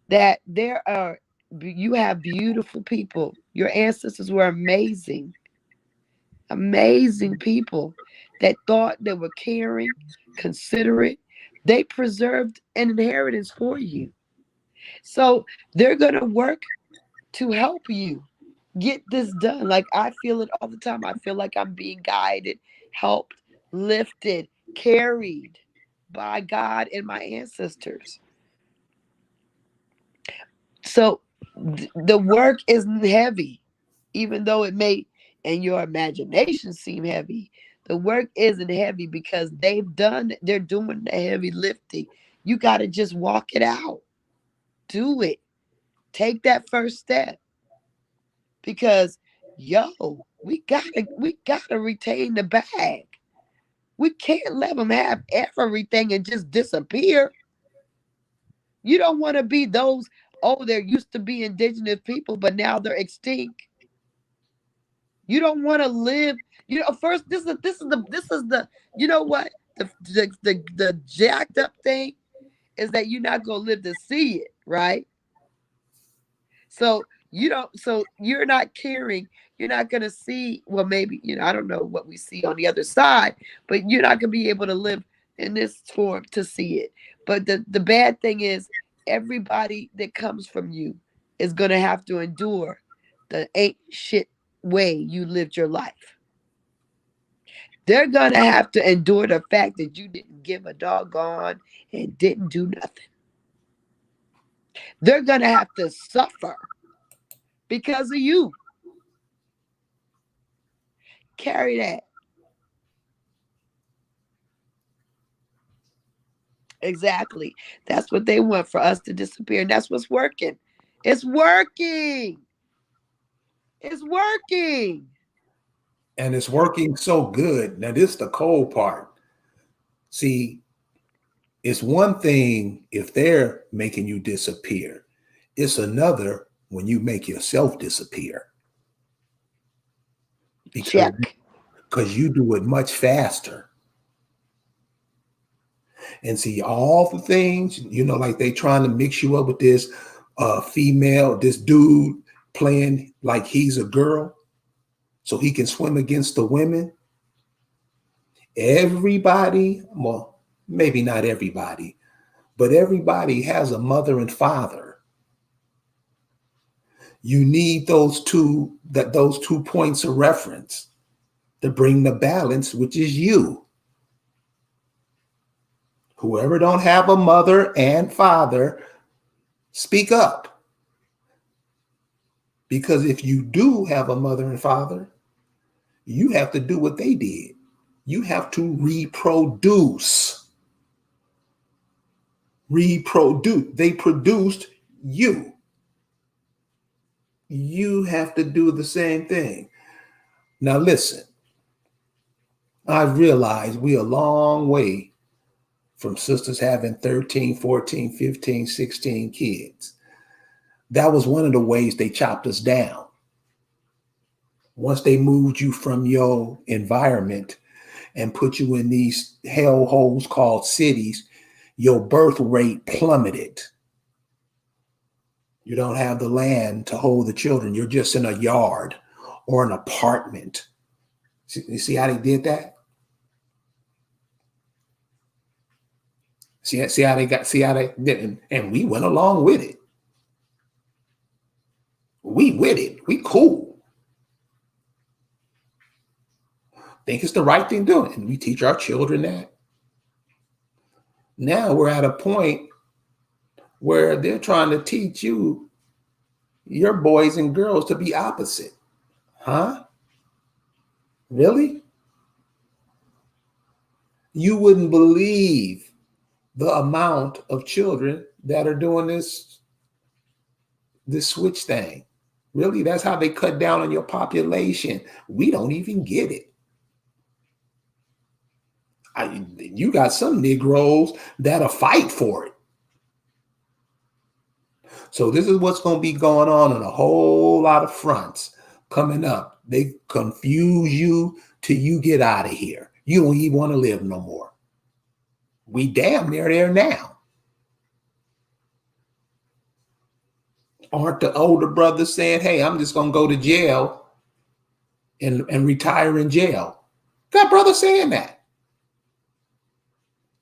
that you have beautiful people. Your ancestors were amazing people that thought they were caring, considerate. They preserved an inheritance for you. So they're going to work to help you get this done. Like, I feel it all the time. I feel like I'm being guided, helped, lifted, carried by God and my ancestors. So the work isn't heavy, even though it may in your imagination seem heavy. The work isn't heavy because they're doing the heavy lifting. You got to just walk it out. Do it. Take that first step. Because we gotta retain the bag. We can't let them have everything and just disappear. You don't want to be those, there used to be indigenous people, but now they're extinct. You don't want to live. First, this is the you know what? The jacked up thing is that you're not gonna live to see it, right? So you're not caring. You're not going to see, well, maybe, I don't know what we see on the other side, but you're not going to be able to live in this form to see it. But the bad thing is, everybody that comes from you is going to have to endure the ain't shit way you lived your life. They're going to have to endure the fact that you didn't give a doggone and didn't do nothing. They're going to have to suffer because of you. Carry that. Exactly. That's what they want, for us to disappear. And that's what's working. It's working. It's working. And it's working so good. Now, this is the cold part. See, it's one thing if they're making you disappear. It's another when you make yourself disappear. Because you do it much faster. And see, all the things, like they trying to mix you up with this female, this dude playing like he's a girl so he can swim against the women. Everybody, well, maybe not everybody, but everybody has a mother and father. You need those two points of reference to bring the balance, which is you. Whoever don't have a mother and father, speak up. Because if you do have a mother and father, you have to do what they did. You have to reproduce. They produced you. You have to do the same thing. Now listen, I realize we're a long way from sisters having 13, 14, 15, 16 kids. That was one of the ways they chopped us down. Once they moved you from your environment and put you in these hellholes called cities, your birth rate plummeted. You don't have the land to hold the children. You're just in a yard or an apartment. You see how they did that? See how they did, and we went along with it. We with it. We cool. Think it's the right thing to do, and we teach our children that. Now we're at a point where they're trying to teach you your boys and girls to be opposite. Huh? Really? You wouldn't believe the amount of children that are doing this switch thing. Really, that's how they cut down on your population. We don't even get it. You got some Negroes that'll fight for it. So this is what's going to be going on a whole lot of fronts coming up. They confuse you till you get out of here. You don't even want to live no more. We damn near there now. Aren't the older brothers saying, hey, I'm just going to go to jail and retire in jail? Got brothers saying that.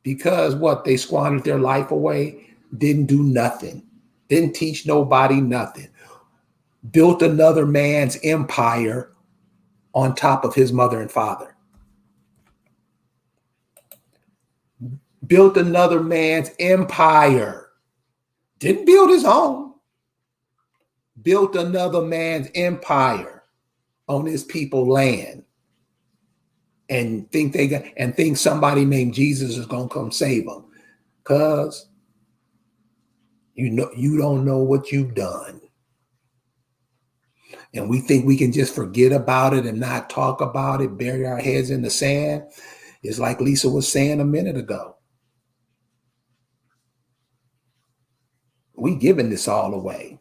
Because what? They squandered their life away, didn't do nothing, didn't teach nobody nothing, built another man's empire on top of his mother and father. Built another man's empire. Didn't build his own. Built another man's empire on his people land. And think somebody named Jesus is gonna come save them. Cause you don't know what you've done. And we think we can just forget about it and not talk about it, bury our heads in the sand. It's like Lisa was saying a minute ago. We giving this all away.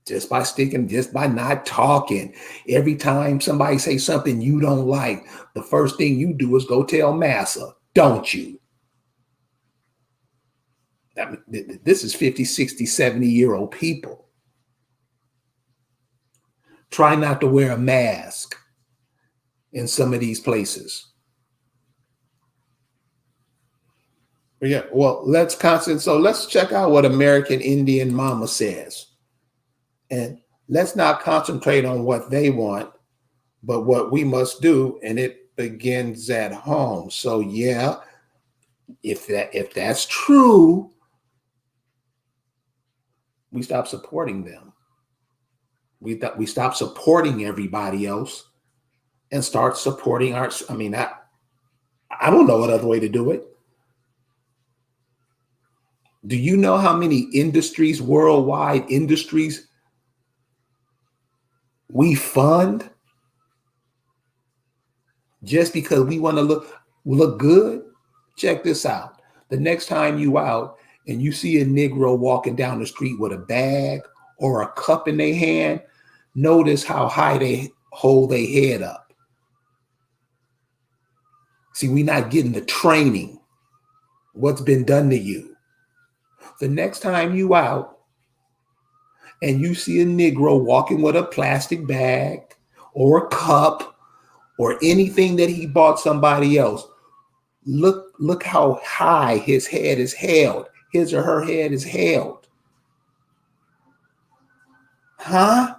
Just by not talking. Every time somebody say something you don't like, the first thing you do is go tell Massa, don't you? This is 50, 60, 70-year-old people. Try not to wear a mask in some of these places. Yeah, well, let's check out what American Indian Mama says. And let's not concentrate on what they want, but what we must do, and it begins at home. So yeah, if that's true, we stop supporting them. We stop supporting everybody else and start supporting I don't know what other way to do it. Do you know how many worldwide industries we fund just because we want to look good? Check this out. The next time you out and you see a Negro walking down the street with a bag or a cup in their hand, notice how high they hold their head up. See, we're not getting the training. What's been done to you. The next time you out and you see a Negro walking with a plastic bag or a cup or anything that he bought somebody else, look how high his head is held. His or her head is held. Huh?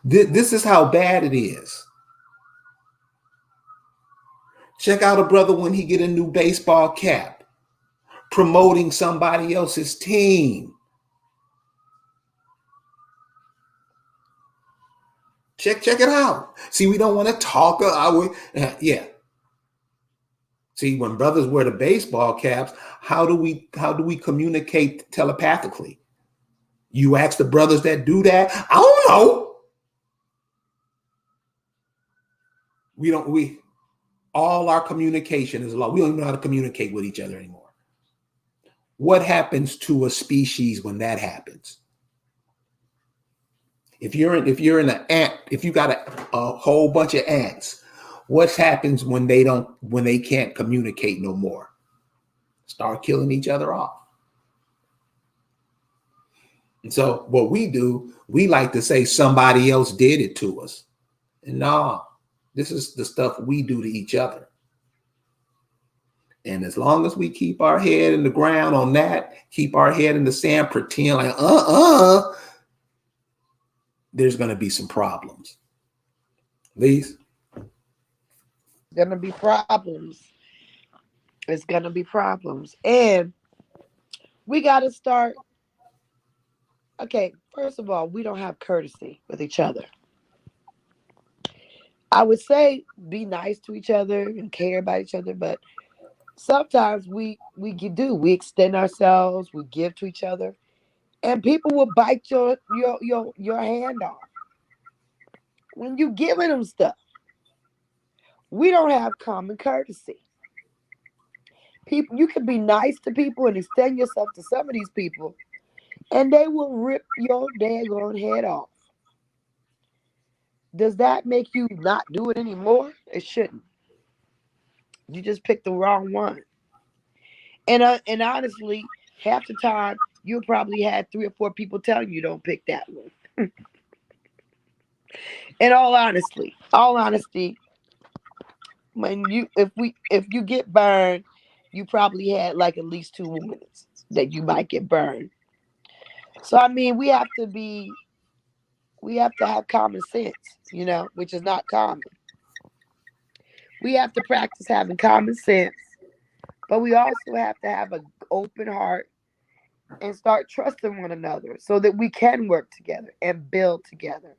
This is how bad it is. Check out a brother when he get a new baseball cap, promoting somebody else's team. Check it out. See, we don't want to talk. Yeah. See, when brothers wear the baseball caps, how do we communicate telepathically? You ask the brothers that do that. I don't know. All our communication is lost. We don't even know how to communicate with each other anymore. What happens to a species when that happens? If you're in an ant, if you got a whole bunch of ants, what happens when they can't communicate no more? Start killing each other off. And so what we do, we like to say somebody else did it to us. And no, this is the stuff we do to each other. And as long as we keep our head in the ground on that, keep our head in the sand, pretend like, there's going to be some problems. Lise? Going to be problems. It's going to be problems. And we got to start Okay, first of all, we don't have courtesy with each other. I would say be nice to each other and care about each other, but sometimes we extend ourselves, we give to each other, and people will bite your hand off when you giving them stuff. We don't have common courtesy. People, you can be nice to people and extend yourself to some of these people, and they will rip your daggone head off. Does that make you not do it anymore? It shouldn't. You just picked the wrong one. And honestly, half the time you probably had 3 or 4 people telling you don't pick that one. In all honesty, when you if you get burned, you probably had like at least 2 minutes that you might get burned. So I mean, we have to have common sense, which is not common. We have to practice having common sense, but we also have to have an open heart and start trusting one another so that we can work together and build together.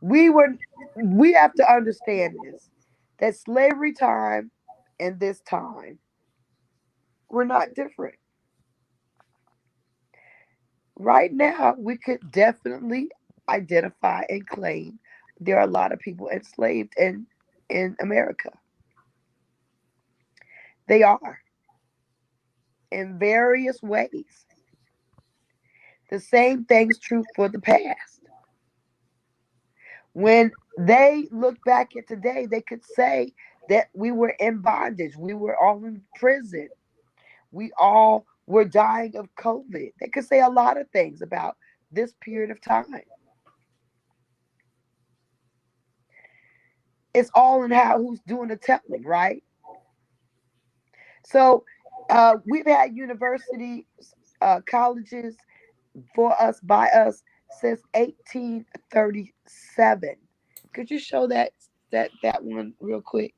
We were we have to understand this, that slavery time and this time were not different. Right now, we could definitely identify and claim there are a lot of people enslaved in America. They are in various ways. The same thing's true for the past. When they look back at today, they could say that we were in bondage. We were all in prison. We all were dying of COVID. They could say a lot of things about this period of time. It's all in how who's doing the telling, right? So we've had universities, colleges for us by us since 1837. Could you show that one real quick?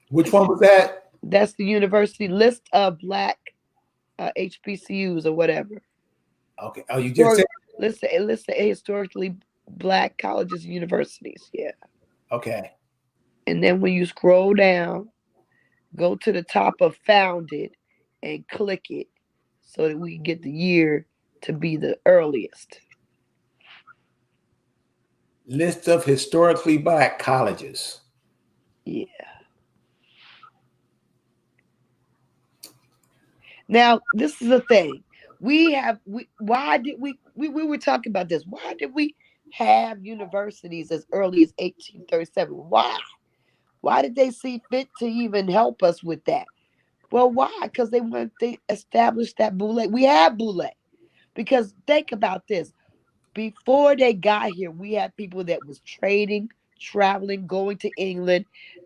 Which one was that? That's the university list of black HBCUs or whatever. Okay. Oh, you just Or said. list of historically black colleges and universities. Yeah. Okay. And then when you scroll down, go to the top of founded and click it so that we can get the year to be the earliest. List of historically black colleges. Yeah. Now, this is the thing. Why did we were talking about this. Why did we have universities as early as 1837? Why? Why did they see fit to even help us with that? Well, why? Because they established that Boule. We have Boule. Because think about this. Before they got here, we had people that was trading, traveling, going to England.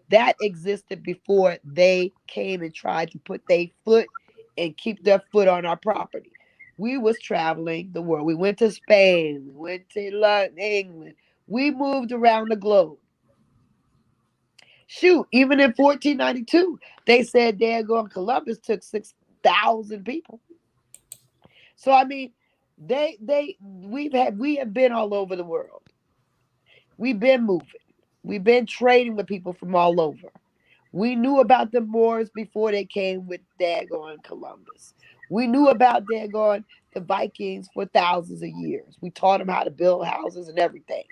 That existed before they came and tried to put their foot and keep their foot on our property. We was traveling the world. We went to Spain. We went to England. We moved around the globe. Shoot, even in 1492, they said Diego Columbus took 6,000 people. So I mean, we have been all over the world. We've been moving. We've been trading with people from all over. We knew about the Moors before they came with Dagon Columbus. We knew about Dagon the Vikings for thousands of years. We taught them how to build houses and everything.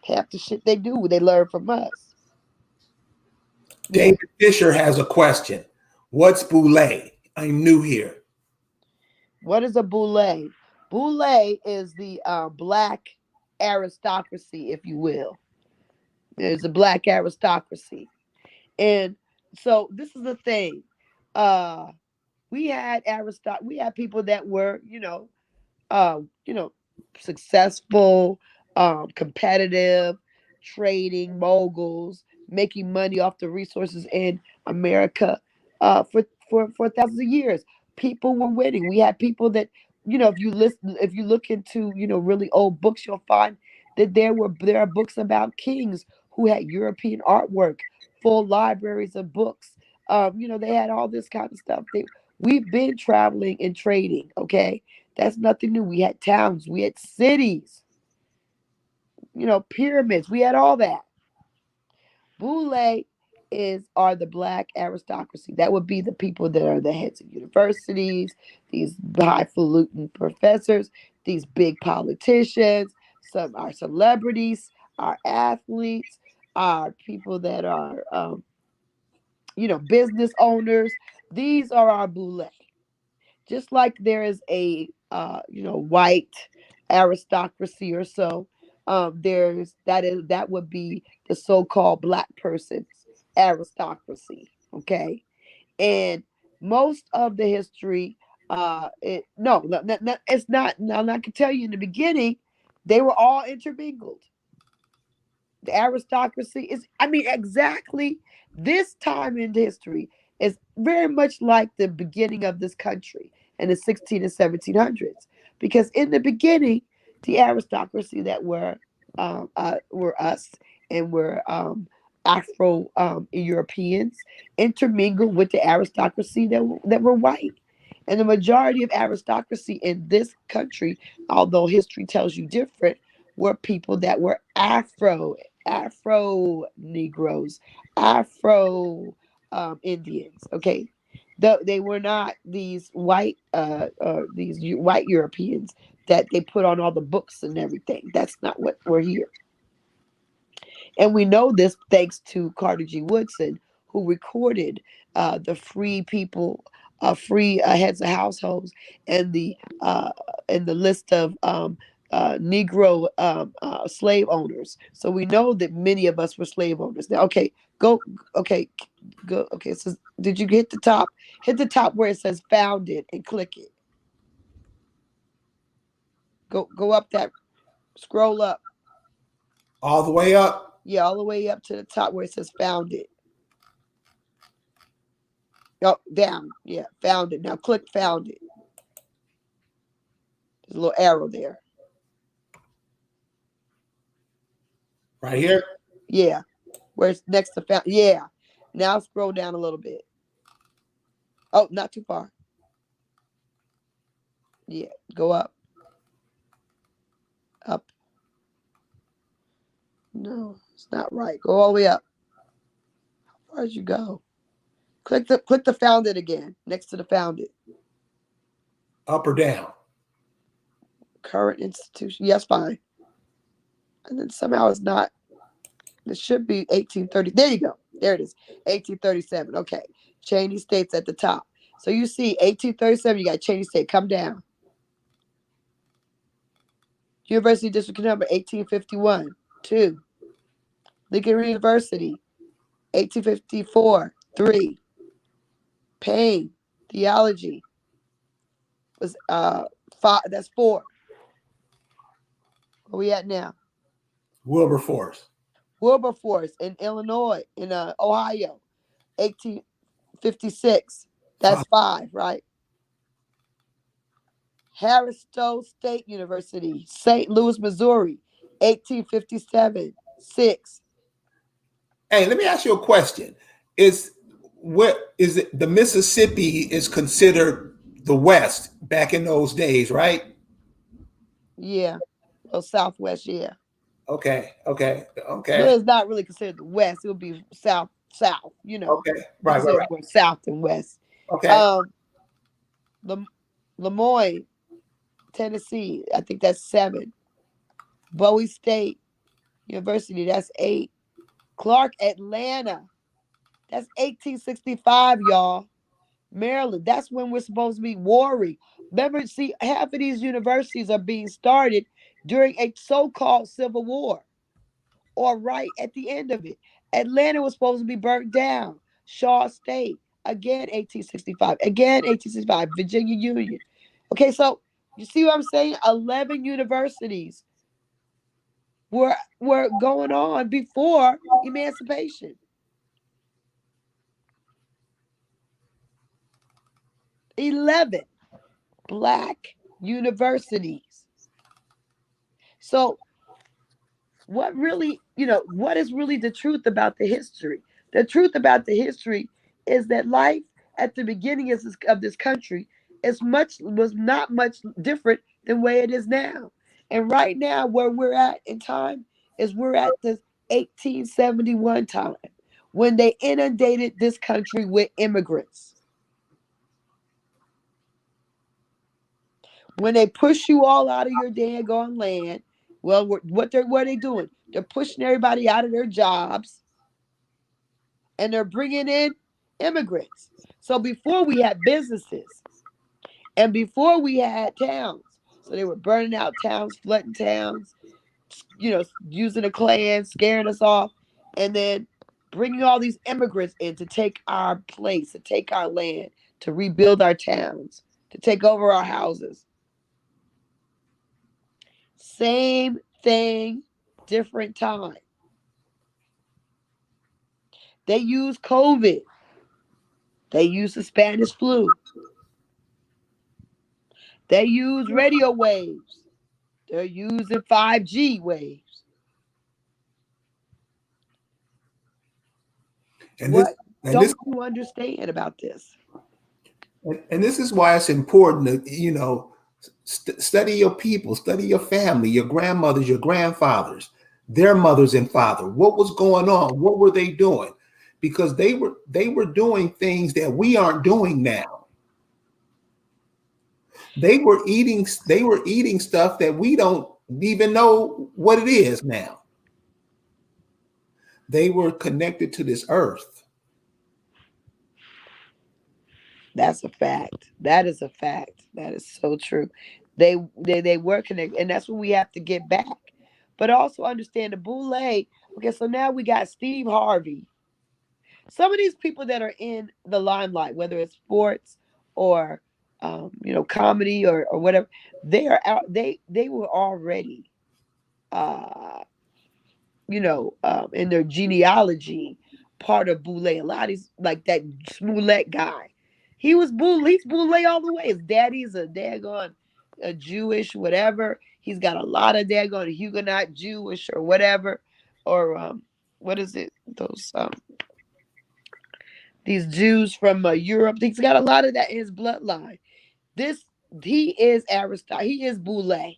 Half the shit they do, they learn from us. Yeah. David Fisher has a question. What's Boule? I'm new here. What is a boule? Boule is the black aristocracy, if you will. There's a black aristocracy. And so this is the thing. Uh we had people that were, uh, you know, successful, competitive, trading moguls, making money off the resources in America for thousands of years. People were winning. We had people that, if you look into, really old books, you'll find that there are books about kings who had European artwork, full libraries of books. They had all this kind of stuff. We've been traveling and trading, okay? That's nothing new. We had towns, we had cities, pyramids, we had all that. Boule are the black aristocracy. That would be the people that are the heads of universities, these highfalutin professors, these big politicians, some are celebrities, our athletes, our people that are business owners. These are our boule. Just like there is a white aristocracy or so, that would be the so-called black person's aristocracy. Okay, and most of the history, it's not. Now I can tell you in the beginning, they were all intermingled. The aristocracy is, I mean, exactly this time in history is very much like the beginning of this country in the 16 and 1700s, because in the beginning the aristocracy that were us, and were Afro Europeans, intermingled with the aristocracy that were white. And the majority of aristocracy in this country, although history tells you different, were people that were Afro Negroes, Afro Indians. Okay, they were not these white Europeans that they put on all the books and everything. That's not what we're here. And we know this thanks to Carter G. Woodson, who recorded the free people, free heads of households, and the list of Negro slave owners. So we know that many of us were slave owners. Now, okay, go, okay, go, okay. So did you hit the top? Hit the top where it says "founded" and click it. Go up that, scroll up. All the way up? Yeah, all the way up to the top where it says "founded." Oh, down. Yeah, founded. Now click "founded." There's a little arrow there. Right here? Yeah, where it's next to found. Yeah. Now scroll down a little bit. Oh, not too far. Yeah, go up. Up. No, it's not right. Go all the way up. How far did you go? Click the founded again, next to the founded. Up or down? Current institution. Yes, fine. And then somehow it's not. It should be 1830. There you go. There it is. 1837. Okay. Cheney State's at the top. So you see 1837, you got Cheney State. Come down. University District number 1851. 2. Lincoln University, 1854. 3. Payne Theology was 5. That's 4. Where we at now? Wilberforce. Wilberforce in Illinois, in Ohio, 1856. That's 5, right? Harris Stowe State University, St. Louis, Missouri, 1857. 6. Hey, let me ask you a question. Is it the Mississippi is considered the West back in those days, right? Yeah. Well, Southwest, yeah. Okay. But it's not really considered the West. It would be South, Okay. Right. South and West. Okay. Lemoyne, Tennessee, I think that's 7. Bowie State University, that's 8. Clark, Atlanta, that's 1865, y'all. Maryland, that's when we're supposed to be warring. Remember, see, half of these universities are being started during a so-called civil war, or right at the end of it. Atlanta was supposed to be burnt down. Shaw State, again 1865. Again 1865. Virginia Union. Okay, so you see what I'm saying? 11 universities were going on before emancipation. 11 black universities. So what is really the truth about the history? The truth about the history is that life at the beginning of this country was not much different than where it is now. And right now, where we're at in time is we're at the 1871 time when they inundated this country with immigrants. When they push you all out of your daggone land, well, what are they doing? They're pushing everybody out of their jobs, and they're bringing in immigrants. So before we had businesses, and before we had towns, so they were burning out towns, flooding towns, using the Klan, scaring us off, and then bringing all these immigrants in to take our place, to take our land, to rebuild our towns, to take over our houses. Same thing, different time. They use COVID. They use the Spanish flu. They use radio waves. They're using 5G waves. And What this and don't this you understand about this? and this is why it's important to, study your people, study your family, your grandmothers, your grandfathers, their mothers and father. What was going on? What were they doing? Because they were doing things that we aren't doing now. They were eating stuff that we don't even know what it is now. They were connected to this earth. That's a fact. That is a fact. That is so true. They were connected, and that's what we have to get back. But also understand the Boule. Okay, so now we got Steve Harvey. Some of these people that are in the limelight, whether it's sports or comedy or whatever, they are out. They were already uh in their genealogy, part of Boule. A lot of these, like that Smollett guy, he's Boule all the way. His daddy's a daggone a Jewish, whatever. He's got a lot of daggone Huguenot Jewish or whatever, or what is it? These Jews from Europe. He's got a lot of that in his bloodline. This he is Aristotle. He is Boule.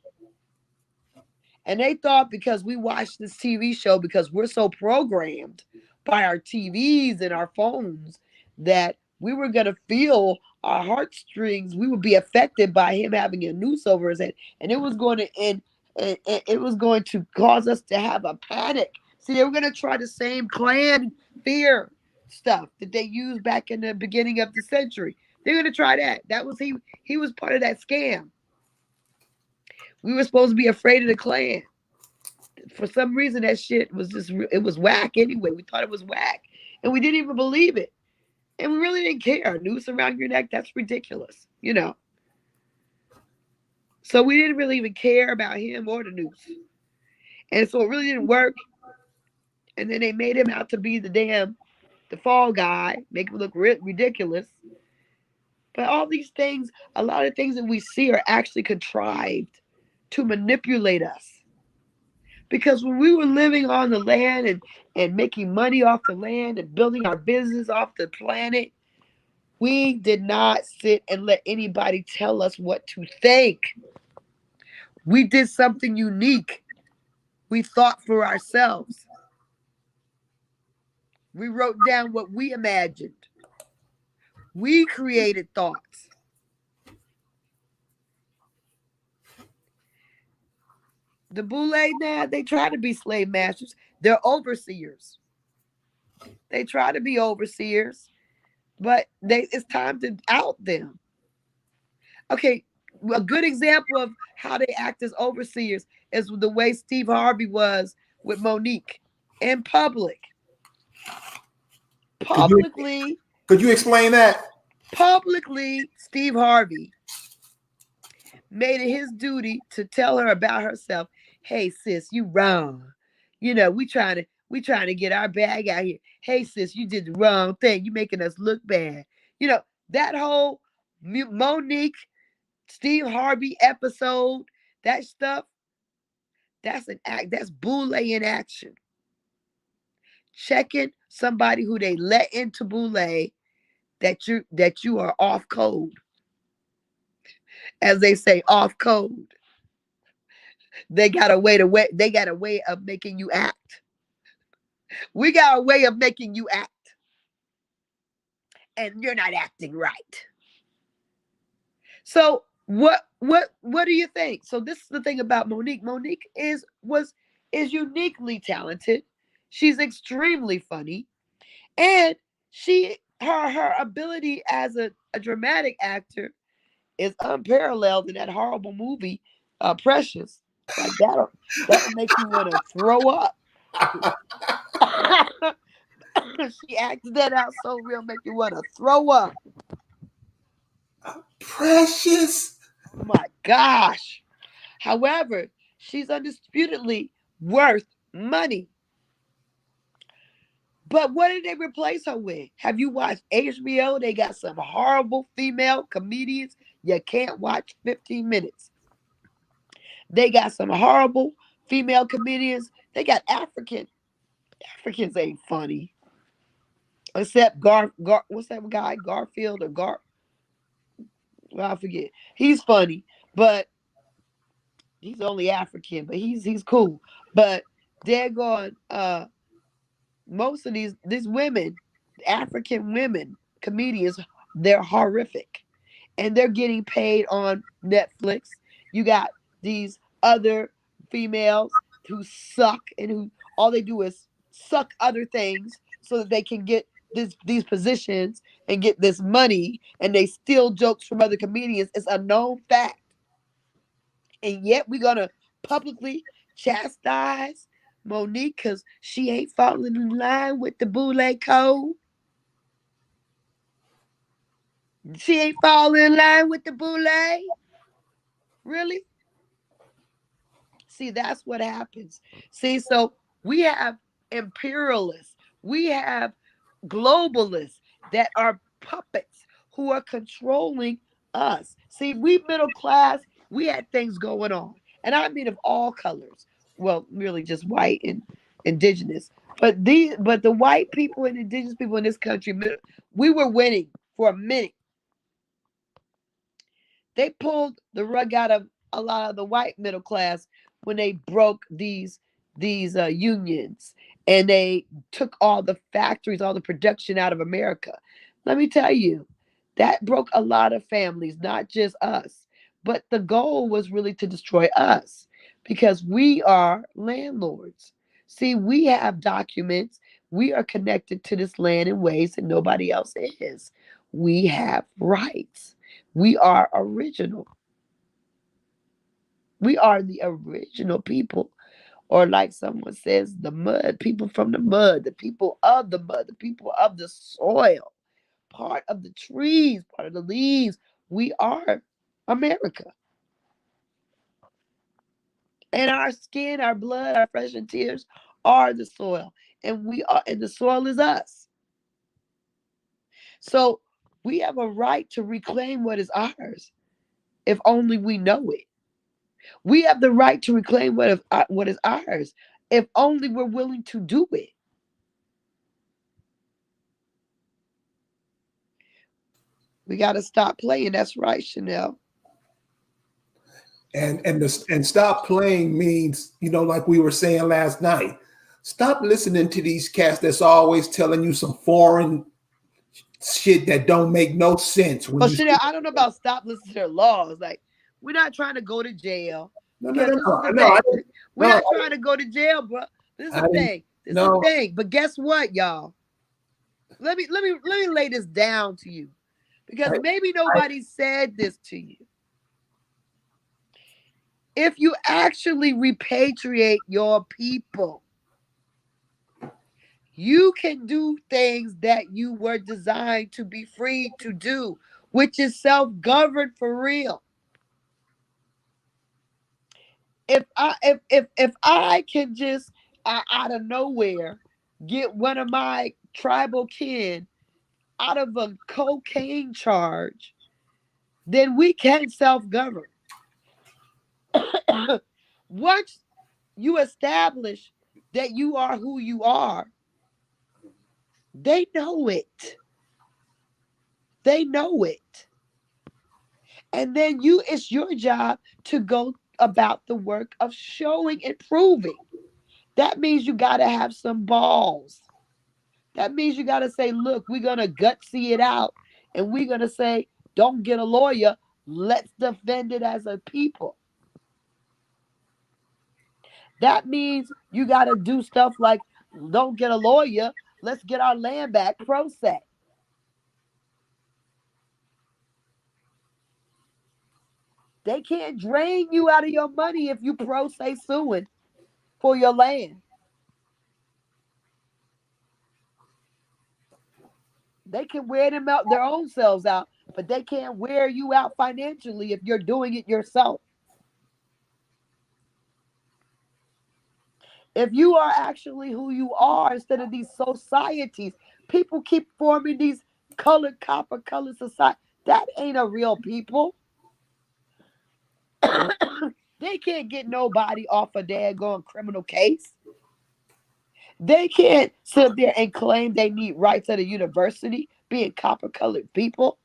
And they thought because we watched this TV show, because we're so programmed by our TVs and our phones, that we were going to feel our heartstrings. We would be affected by him having a noose over his head. And it was going to end, and it was going to cause us to have a panic. See, they were going to try the same Klan fear stuff that they used back in the beginning of the century. They're going to try that. That was he was part of that scam. We were supposed to be afraid of the Klan. For some reason, that shit was it was whack anyway. We thought it was whack. And we didn't even believe it. And we really didn't care. A noose around your neck, that's ridiculous, So we didn't really even care about him or the noose. And so it really didn't work. And then they made him out to be the fall guy, make him look ridiculous. But all these things, a lot of things that we see are actually contrived to manipulate us. Because when we were living on the land and making money off the land and building our business off the planet, we did not sit and let anybody tell us what to think. We did something unique. We thought for ourselves. We wrote down what we imagined. We created thoughts. The Boule now, they try to be slave masters. They're overseers. They try to be overseers, but it's time to out them. Okay, a good example of how they act as overseers is the way Steve Harvey was with Monique in public. Publicly. Could you explain that? Publicly, Steve Harvey made it his duty to tell her about herself. Hey, sis, you wrong. We trying to get our bag out here. Hey, sis, you did the wrong thing. You making us look bad. That whole Monique, Steve Harvey episode, that stuff, that's an act. That's Boule in action. Checking somebody who they let into Boule that you are off code, as they say, off code. They got a way to way. They got a way of making you act. We got a way of making you act, and you're not acting right. So what do you think? So this is the thing about Monique. Monique is uniquely talented. She's extremely funny, and her ability as a dramatic actor is unparalleled in that horrible movie, Precious. Like that'll make you want to throw up. She acted that out so real, make you want to throw up. Precious. Oh my gosh. However, she's undisputedly worth money. But what did they replace her with? Have you watched HBO? They got some horrible female comedians. You can't watch 15 minutes. They got some horrible female comedians. They got Africans ain't funny. Except what's that guy? Garfield or well, I forget. He's funny, but he's only African, but he's cool. But they're going most of these women, African women comedians, they're horrific. And they're getting paid on Netflix. You got these other females who suck and who all they do is suck other things so that they can get these positions and get this money, and they steal jokes from other comedians. It's a known fact. And yet we're gonna publicly chastise Monique because she ain't falling in line with the Boule code. She ain't falling in line with the Boule. Really? See, that's what happens. See, so we have imperialists, we have globalists that are puppets who are controlling us. See, we middle class, we had things going on. And I mean of all colors. Well, really just white and indigenous. But the white people and indigenous people in this country, we were winning for a minute. They pulled the rug out of a lot of the white middle class when they broke these unions, and they took all the factories, all the production out of America. Let me tell you, that broke a lot of families, not just us. But the goal was really to destroy us because we are landlords. See, we have documents. We are connected to this land in ways that nobody else is. We have rights. We are original. We are the original people, or like someone says, the mud, people from the mud, the people of the mud, the people of the soil, part of the trees, part of the leaves. We are America. And our skin, our blood, our flesh and tears are the soil. And the soil is us. So we have a right to reclaim what is ours if only we know it. We have the right to reclaim what is ours if only we're willing to do it. We got to stop playing. That's right, Chanel. And stop playing means, like we were saying last night, stop listening to these cats that's always telling you some foreign shit that don't make no sense. Well, Chanel, I don't know about stop listening to their laws. Like, we're not trying to go to jail. No, Because this is the thing. We're not trying to go to jail, bro. This is the thing. This is the thing. But guess what, y'all? Let me lay this down to you. Because maybe nobody said this to you. If you actually repatriate your people, you can do things that you were designed to be free to do, which is self-governed for real. If I can just out of nowhere get one of my tribal kin out of a cocaine charge, then we can self-govern. Once you establish that you are who you are, they know it. They know it. And then it's your job to go about the work of showing and proving. That means you got to have some balls. That means you got to say, look, we're going to gutsy it out. And we're going to say, don't get a lawyer. Let's defend it as a people. That means you got to do stuff like, don't get a lawyer. Let's get our land back pro se. They can't drain you out of your money if you pro se suing for your land. They can wear them out their own selves out, but they can't wear you out financially if you're doing it yourself. If you are actually who you are instead of these societies, people keep forming these colored, copper colored society. That ain't a real people. They can't get nobody off a daggone criminal case. They can't sit there and claim they need rights at a university being copper colored people.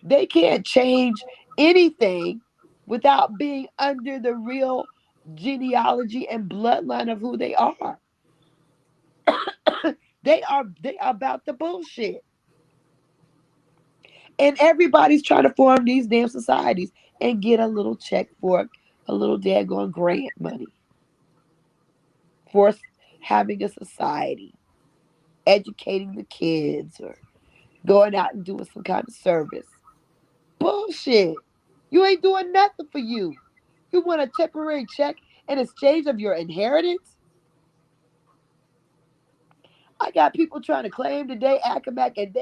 They can't change anything without being under the real genealogy and bloodline of who they are. They are about the bullshit. And everybody's trying to form these damn societies and get a little check for a little daggone grant money for having a society, educating the kids or going out and doing some kind of service. Bullshit. You ain't doing nothing for you. You want a temporary check in exchange of your inheritance? I got people trying to claim today Accomack, and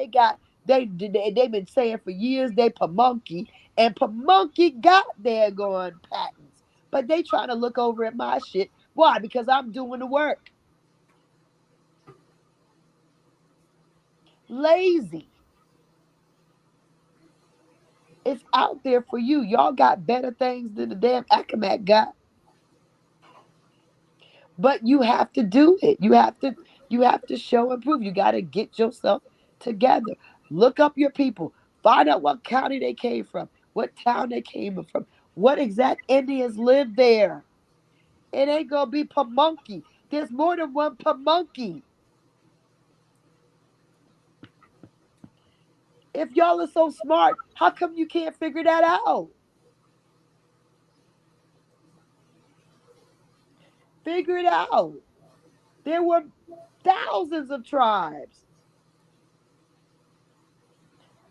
they've been saying for years they Pamunkey, and Pamunkey got their going patents, but they trying to look over at my shit. Why? Because I'm doing the work. Lazy. It's out there for you. Y'all got better things than the damn Accomack got. But you have to do it. You have to show and prove. You got to get yourself together. Look up your people. Find out what county they came from, what town they came from, what exact Indians live there. It ain't gonna be Pamunkey. There's more than one Pamunkey. If y'all are so smart, how come you can't figure that out? Figure it out. There were thousands of tribes.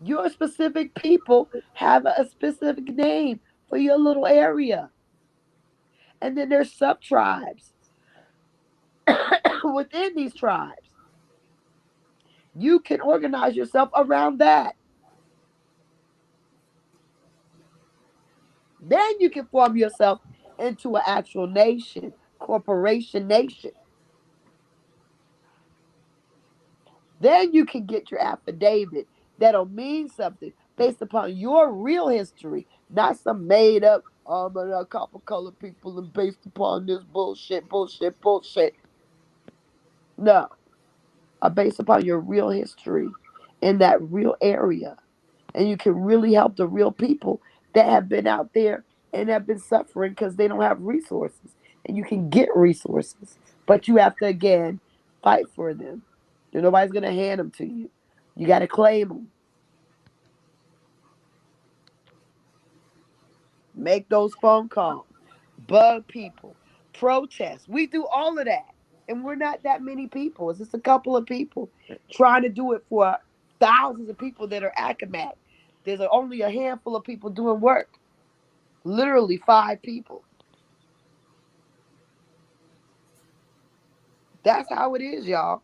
Your specific people have a specific name for your little area. And then there's sub tribes within these tribes. You can organize yourself around that. Then you can form yourself into an actual nation, corporation nation. Then you can get your affidavit that'll mean something based upon your real history, not some made up, oh, but a couple colored people and based upon this bullshit, bullshit, bullshit. No, based upon your real history in that real area. And you can really help the real people that have been out there and have been suffering because they don't have resources. And you can get resources, but you have to, again, fight for them. Nobody's going to hand them to you. You got to claim them. Make those phone calls. Bug people. Protest. We do all of that. And we're not that many people. It's just a couple of people trying to do it for thousands of people that are Accomack. There's only a handful of people doing work. Literally 5 people. That's how it is, y'all.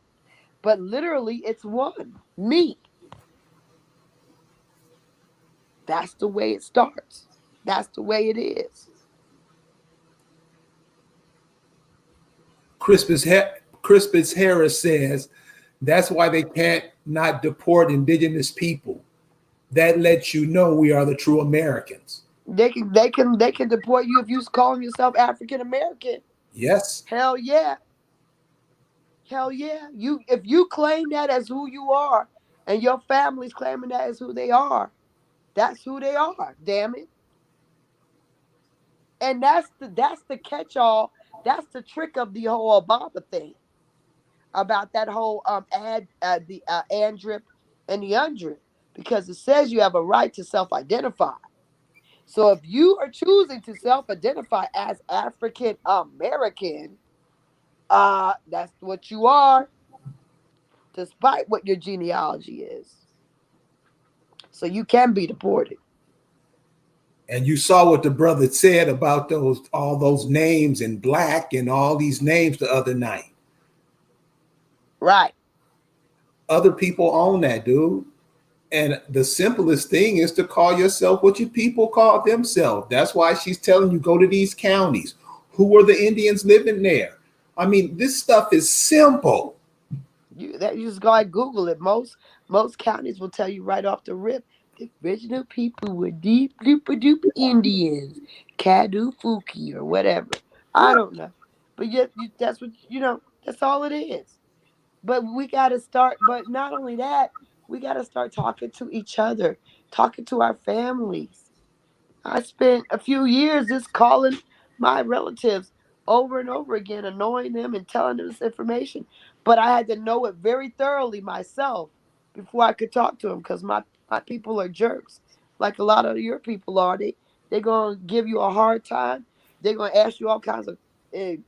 But literally, it's one. Me. That's the way it starts. That's the way it is. Crispus Harris says that's why they can't not deport indigenous people. That lets you know we are the true Americans. They can deport you if you calling yourself African American. Yes. Hell yeah. Hell yeah. If you claim that as who you are, and your family's claiming that is who they are, that's who they are. Damn it. And that's the catch-all. That's the trick of the whole Obama thing about that whole the andrip and the undrip, because it says you have a right to self-identify. So if you are choosing to self-identify as African American, that's what you are, despite what your genealogy is. So you can be deported. And you saw what the brother said about all those names in black and all these names the other night. Right. Other people own that, dude. And the simplest thing is to call yourself what your people call themselves. That's why she's telling you go to these counties. Who are the Indians living there? I mean, this stuff is simple. You just go and Google it. Most counties will tell you right off the rip. The original people were deep duper duper Indians, Kadu Fuki or whatever. I don't know, but yet that's what you know. That's all it is. But we got to start. But not only that, we got to start talking to each other, talking to our families. I spent a few years just calling my relatives over and over again, annoying them and telling them this information. But I had to know it very thoroughly myself before I could talk to them, because my people are jerks, like a lot of your people are. They're going to give you a hard time. They're going to ask you all kinds of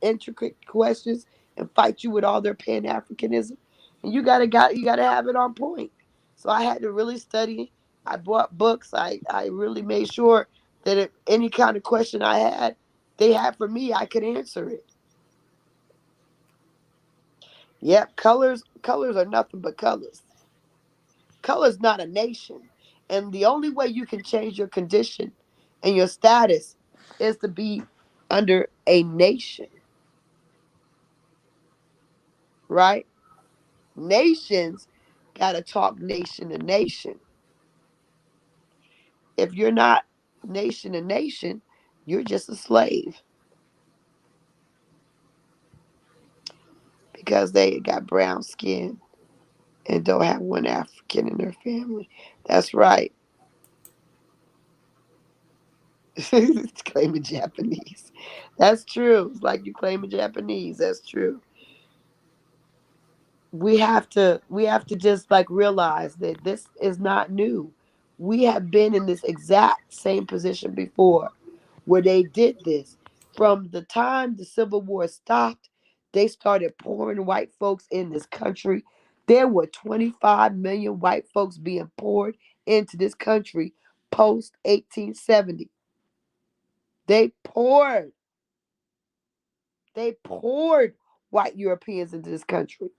intricate questions and fight you with all their Pan Africanism. And you gotta have it on point. So I had to really study. I bought books. I really made sure that if any kind of question I had, they had for me, I could answer it. Yep, colors are nothing but colors. Color's not a nation. And the only way you can change your condition and your status is to be under a nation, right? Nations gotta talk nation to nation. If you're not nation to nation, you're just a slave because they got brown skin and don't have one African in their family. That's right. Claiming Japanese. That's true. It's like you claiming Japanese. That's true. We have to just like realize that this is not new. We have been in this exact same position before where they did this. From the time the Civil War stopped, they started pouring white folks in this country. There were 25 million white folks being poured into this country post 1870. They poured, they poured white Europeans into this country.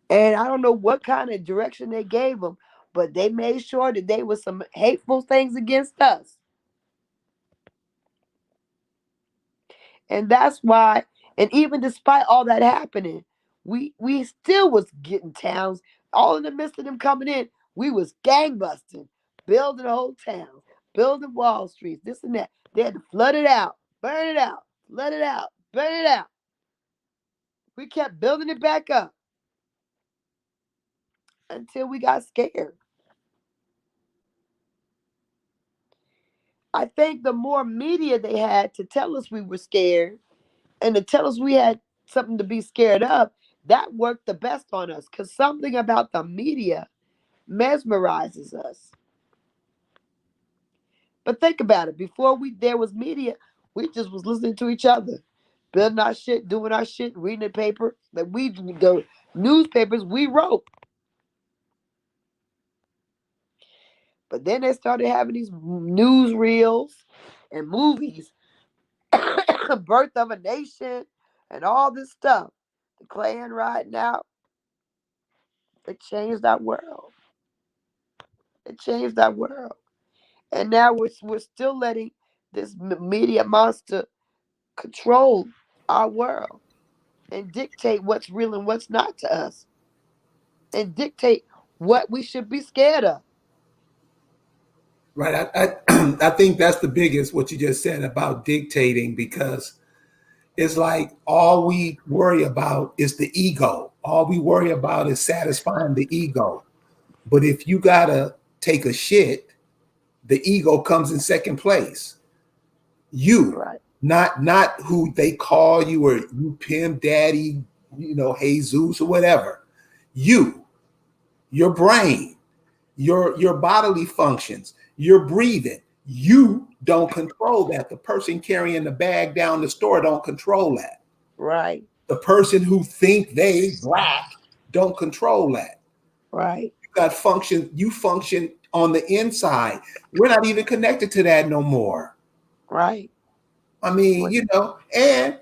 And I don't know what kind of direction they gave them, but they made sure that they was some hateful things against us. And that's why, and even despite all that happening, we still was getting towns. All in the midst of them coming in, we was gangbusting, building whole towns, building Wall Streets, this and that. They had to flood it out, burn it out, flood it out, burn it out. We kept building it back up until we got scared. I think the more media they had to tell us we were scared and to tell us we had something to be scared of, that worked the best on us, because something about the media mesmerizes us. But think about it. Before we there was media, we just was listening to each other, building our shit, doing our shit, reading the paper. The newspapers we wrote. But then they started having these news reels and movies, Birth of a Nation, and all this stuff. The Klan riding out. It changed our world. It changed our world. And now we're still letting this media monster control our world and dictate what's real and what's not to us, and dictate what we should be scared of. Right. I think that's the biggest, what you just said about dictating, because it's like all we worry about is the ego. All we worry about is satisfying the ego. But if you gotta take a shit, the ego comes in second place. You, Right. not who they call you or you pimp daddy, Jesus or whatever. You, your brain, your bodily functions, your breathing. You don't control that. The person carrying the bag down the store don't control that. Right. The person who think they black don't control that. Right. You function on the inside. We're not even connected to that no more. Right. I mean, and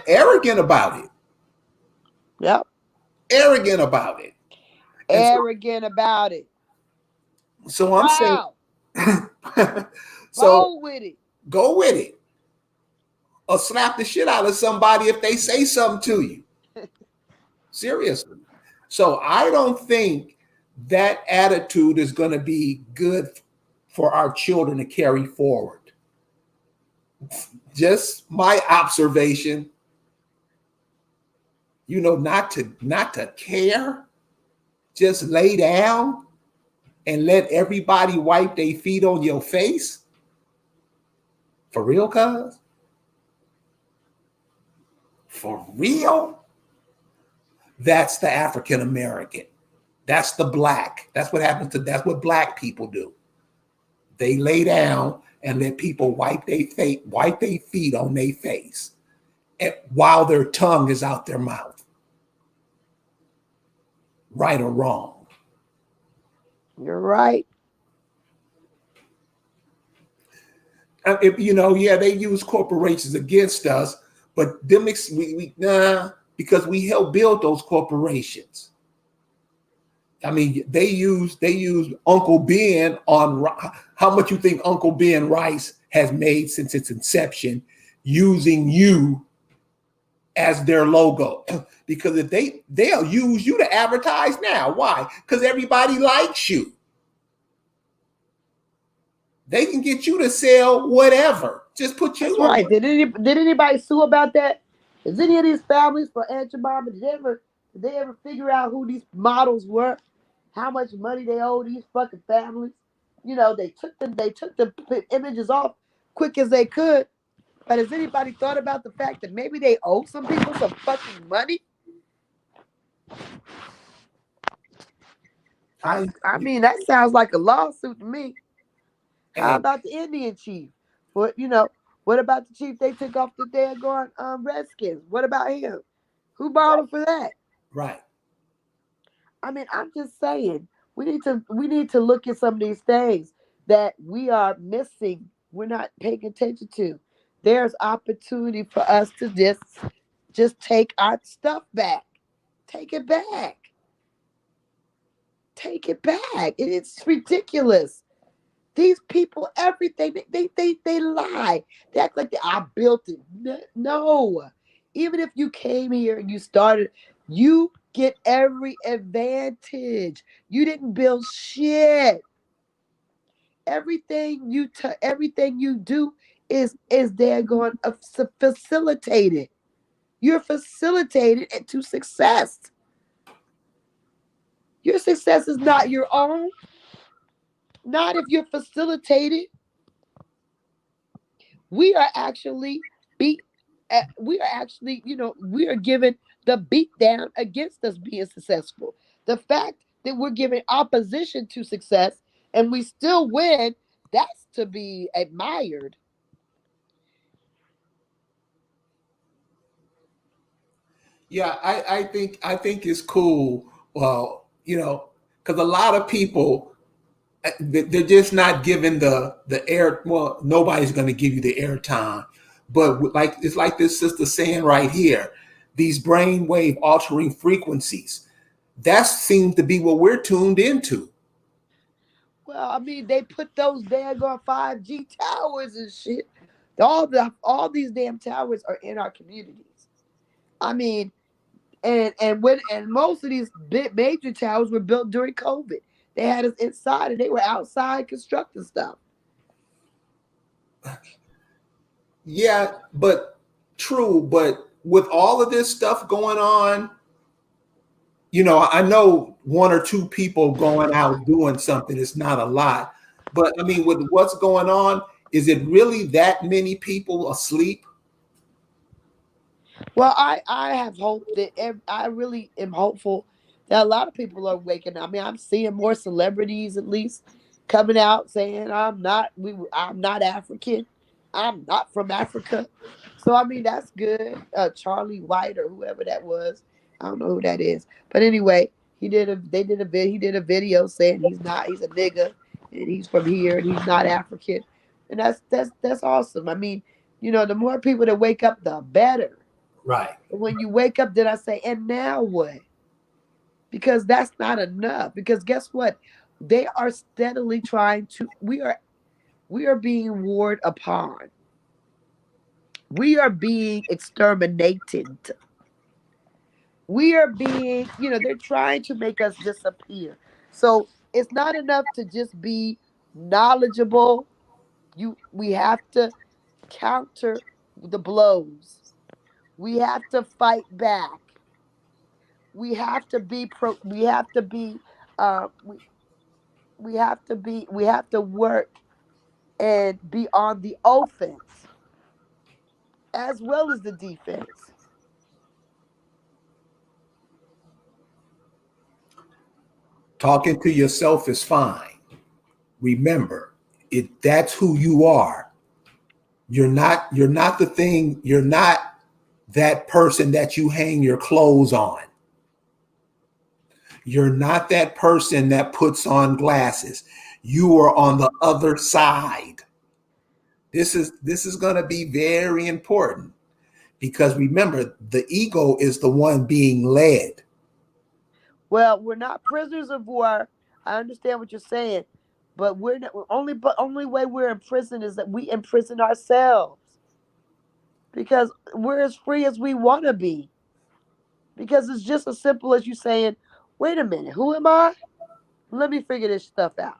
arrogant about it. Yep. Arrogant about it. And Arrogant about it. so I'm saying, Wow. so Bold with it. go with it. Or slap the shit out of somebody if they say something to you. Seriously. So I don't think that attitude is going to be good for our children to carry forward. Just my observation, not to care, just lay down and let everybody wipe their feet on your face. For real, cuz? For real? That's the African American. That's the black. That's what black people do. They lay down and let people wipe their feet on their face while their tongue is out their mouth. Right or wrong? You're right. They use corporations against us, but them because we helped build those corporations. I mean, they use Uncle Ben on how much you think Uncle Ben Rice has made since its inception, using you as their logo. Because if they'll use you to advertise now. Why? Because everybody likes you. They can get you to sell whatever. Just put you. That's right. Did anybody sue about that? Is any of these families for Aunt Jemima, did they ever figure out who these models were? How much money they owe these fucking families? They took the images off quick as they could. But has anybody thought about the fact that maybe they owe some people some fucking money? I mean, that sounds like a lawsuit to me. How about the Indian chief? What about the chief they took off the daggone Redskins? What about him? Who borrowed for that? Right. I mean, I'm just saying we need to look at some of these things that we are missing. We're not paying attention to. There's opportunity for us to just take our stuff back. Take it back. Take it back. It's ridiculous. These people, everything, they lie. They act like I built it. No. Even if you came here and you started, you get every advantage. You didn't build shit. Everything you do is they're going to facilitate it. You're facilitated into success. Your success is not your own. Not if you're facilitated. We are actually we are given the beat down against us being successful. The fact that we're given opposition to success and we still win, that's to be admired. Yeah, I think it's cool. Well, because a lot of people, they're just not given the air. Well, nobody's going to give you the airtime. But it's like this sister saying right here, these brainwave altering frequencies. That seems to be what we're tuned into. Well, I mean, they put those daggone 5G towers and shit. All these damn towers are in our communities. I mean, and most of these big major towers were built during COVID. They had us inside and they were outside constructing stuff. Yeah, but true. But with all of this stuff going on, you know, I know one or two people going out doing something is not a lot, but I mean, with what's going on, is it really that many people asleep? Well, I have hope that I really am hopeful that a lot of people are waking up. I mean, I'm seeing more celebrities at least coming out saying I'm not African. I'm not from Africa. So I mean that's good. Charlie White or whoever that was. I don't know who that is. But anyway, he did a video saying he's a nigga and he's from here and he's not African. And that's awesome. I mean, the more people that wake up the better. Right. When you wake up, did I say, and now what? Because that's not enough. Because guess what? They are steadily trying to, we are being warred upon. We are being exterminated. We are being, they're trying to make us disappear. So it's not enough to just be knowledgeable. We have to counter the blows. We have to fight back. We have to be uh we, we have to work and be on the offense as well as the defense. Talking to yourself is fine. Remember, that's who you are. You're not the thing, you're not that person that you hang your clothes on. You're not that person that puts on glasses. You are on the other side. This is going to be very important because remember, the ego is the one being led. Well, we're not prisoners of war. I understand what you're saying, but only way we're in prison is that we imprison ourselves because we're as free as we want to be. Because it's just as simple as you saying, "Wait a minute, who am I? Let me figure this stuff out."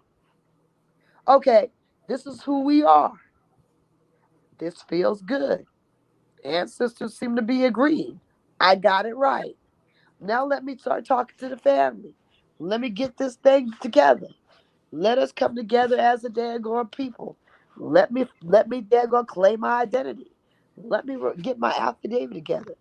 Okay, this is who we are. This feels good. Ancestors seem to be agreeing. I got it right. Now let me start talking to the family. Let me get this thing together. Let us come together as a daggone people. Let me daggone claim my identity. Let me get my affidavit together.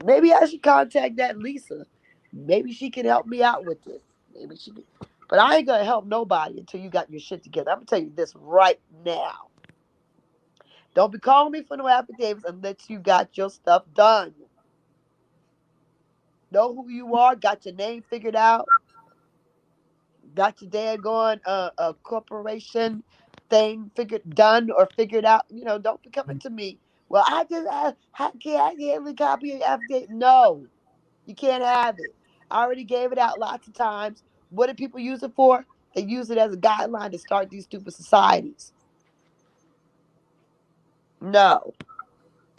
Maybe I should contact that Lisa. Maybe she can help me out with this. Maybe she can. But I ain't gonna help nobody until you got your shit together. I'm gonna tell you this right now. Don't be calling me for no affidavits unless you got your stuff done. Know who you are, got your name figured out, got your daggone a corporation thing figured out. Don't be coming to me. Well, I can't even copy your affidavit. No, you can't have it. I already gave it out lots of times. What do people use it for? They use it as a guideline to start these stupid societies. No.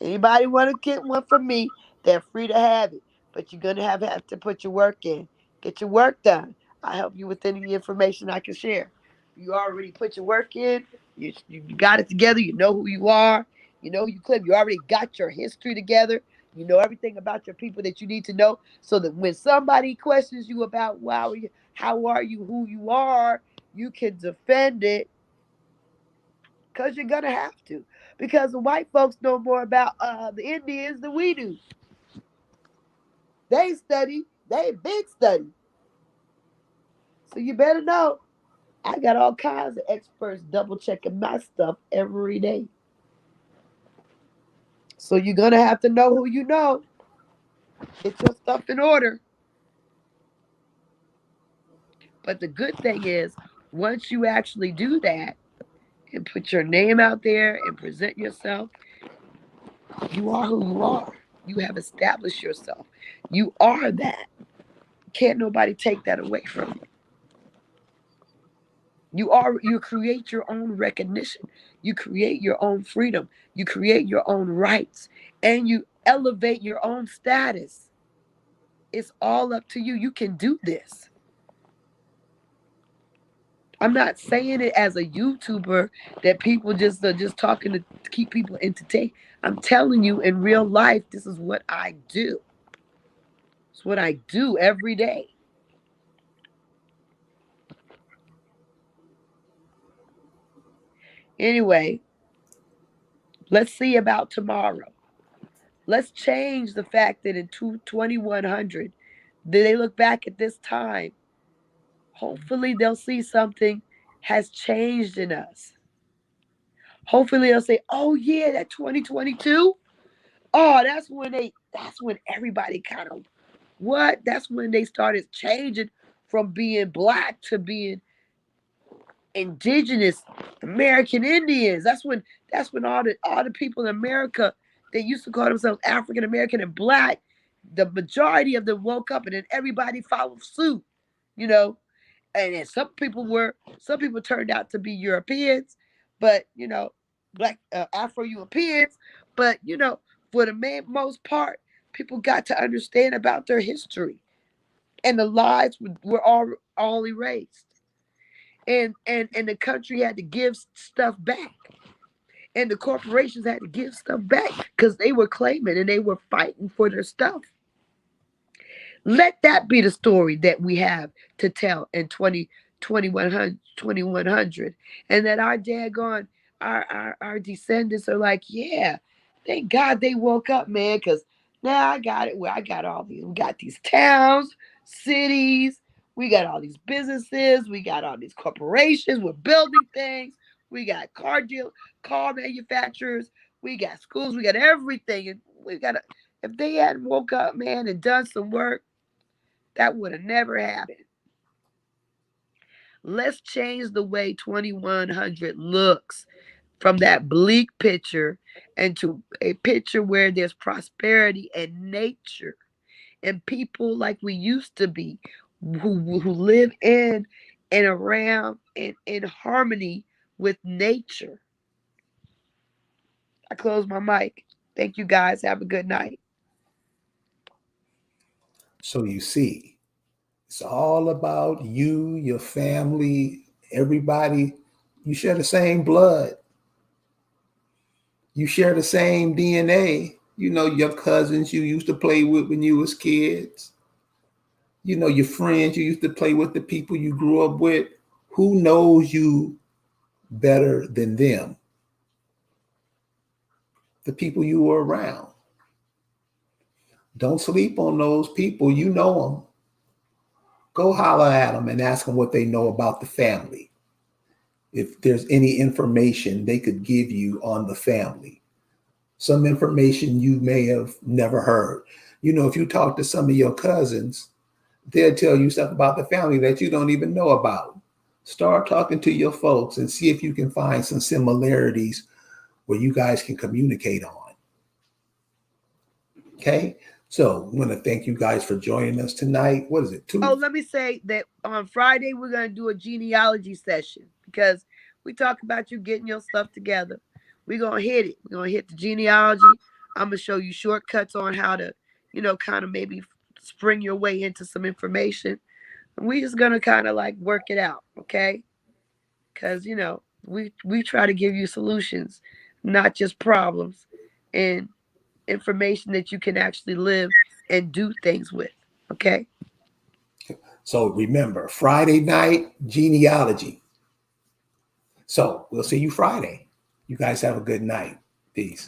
Anybody want to get one from me, they're free to have it. But you're going to have to put your work in. Get your work done. I help you with any information I can share. You already put your work in. You got it together. You know who you are. You know who you claim. You already got your history together. You know everything about your people that you need to know so that when somebody questions you about, wow, how are you, who you are, you can defend it because you're going to have to. Because the white folks know more about the Indians than we do. They big study. So you better know. I got all kinds of experts double checking my stuff every day. So you're going to have to know who you know. Get your stuff in order. But the good thing is, once you actually do that and put your name out there and present yourself, you are who you are. You have established yourself. You are that. Can't nobody take that away from you. You create your own recognition. You create your own freedom. You create your own rights and you elevate your own status. It's all up to you. You can do this. I'm not saying it as a YouTuber that people just are just talking to keep people entertained. I'm telling you in real life, this is what I do. It's what I do every day. Anyway, let's see about tomorrow. Let's change the fact that in 2100, they look back at this time. Hopefully, they'll see something has changed in us. Hopefully, they'll say, "Oh yeah, that 2022. Oh, that's when everybody kind of what? That's when they started changing from being black to being indigenous American Indians. That's when all the people in America that used to call themselves African American and black, the majority of them woke up and then everybody followed suit, you know. And then some people turned out to be Europeans, but black Afro Europeans, but for the most part, people got to understand about their history, and the lives were all erased, and the country had to give stuff back, and the corporations had to give stuff back because they were claiming and they were fighting for their stuff. Let that be the story that we have to tell in 2100, and that our daggone our descendants are like, yeah, thank God they woke up, man, because now I got it. Where I got all these, we got these towns, cities, we got all these businesses, we got all these corporations, we're building things, we got car manufacturers, we got schools, we got everything, and we got. If they hadn't woke up, man, and done some work, that would have never happened. Let's change the way 2100 looks from that bleak picture into a picture where there's prosperity and nature and people like we used to be who live in and around and in harmony with nature. I close my mic. Thank you guys. Have a good night. So you see, it's all about you, your family, everybody. You share the same blood. You share the same DNA. You know, your cousins you used to play with when you was kids. You know, your friends you used to play with, the people you grew up with. Who knows you better than them? The people you were around. Don't sleep on those people. You know them. Go holler at them and ask them what they know about the family. If there's any information they could give you on the family, some information you may have never heard. You know, if you talk to some of your cousins, they'll tell you stuff about the family that you don't even know about. Start talking to your folks and see if you can find some similarities where you guys can communicate on. Okay? So I want to thank you guys for joining us tonight. What is it? Oh, let me say that on Friday we're going to do a genealogy session because we talk about you getting your stuff together. We're going to hit it. We're going to hit the genealogy. I'm going to show you shortcuts on how to, kind of maybe spring your way into some information. And we're just going to kind of like work it out, okay? Because, we try to give you solutions, not just problems, and information that you can actually live and do things with, okay? So remember, Friday night, genealogy. So we'll see you Friday. You guys have a good night. Peace.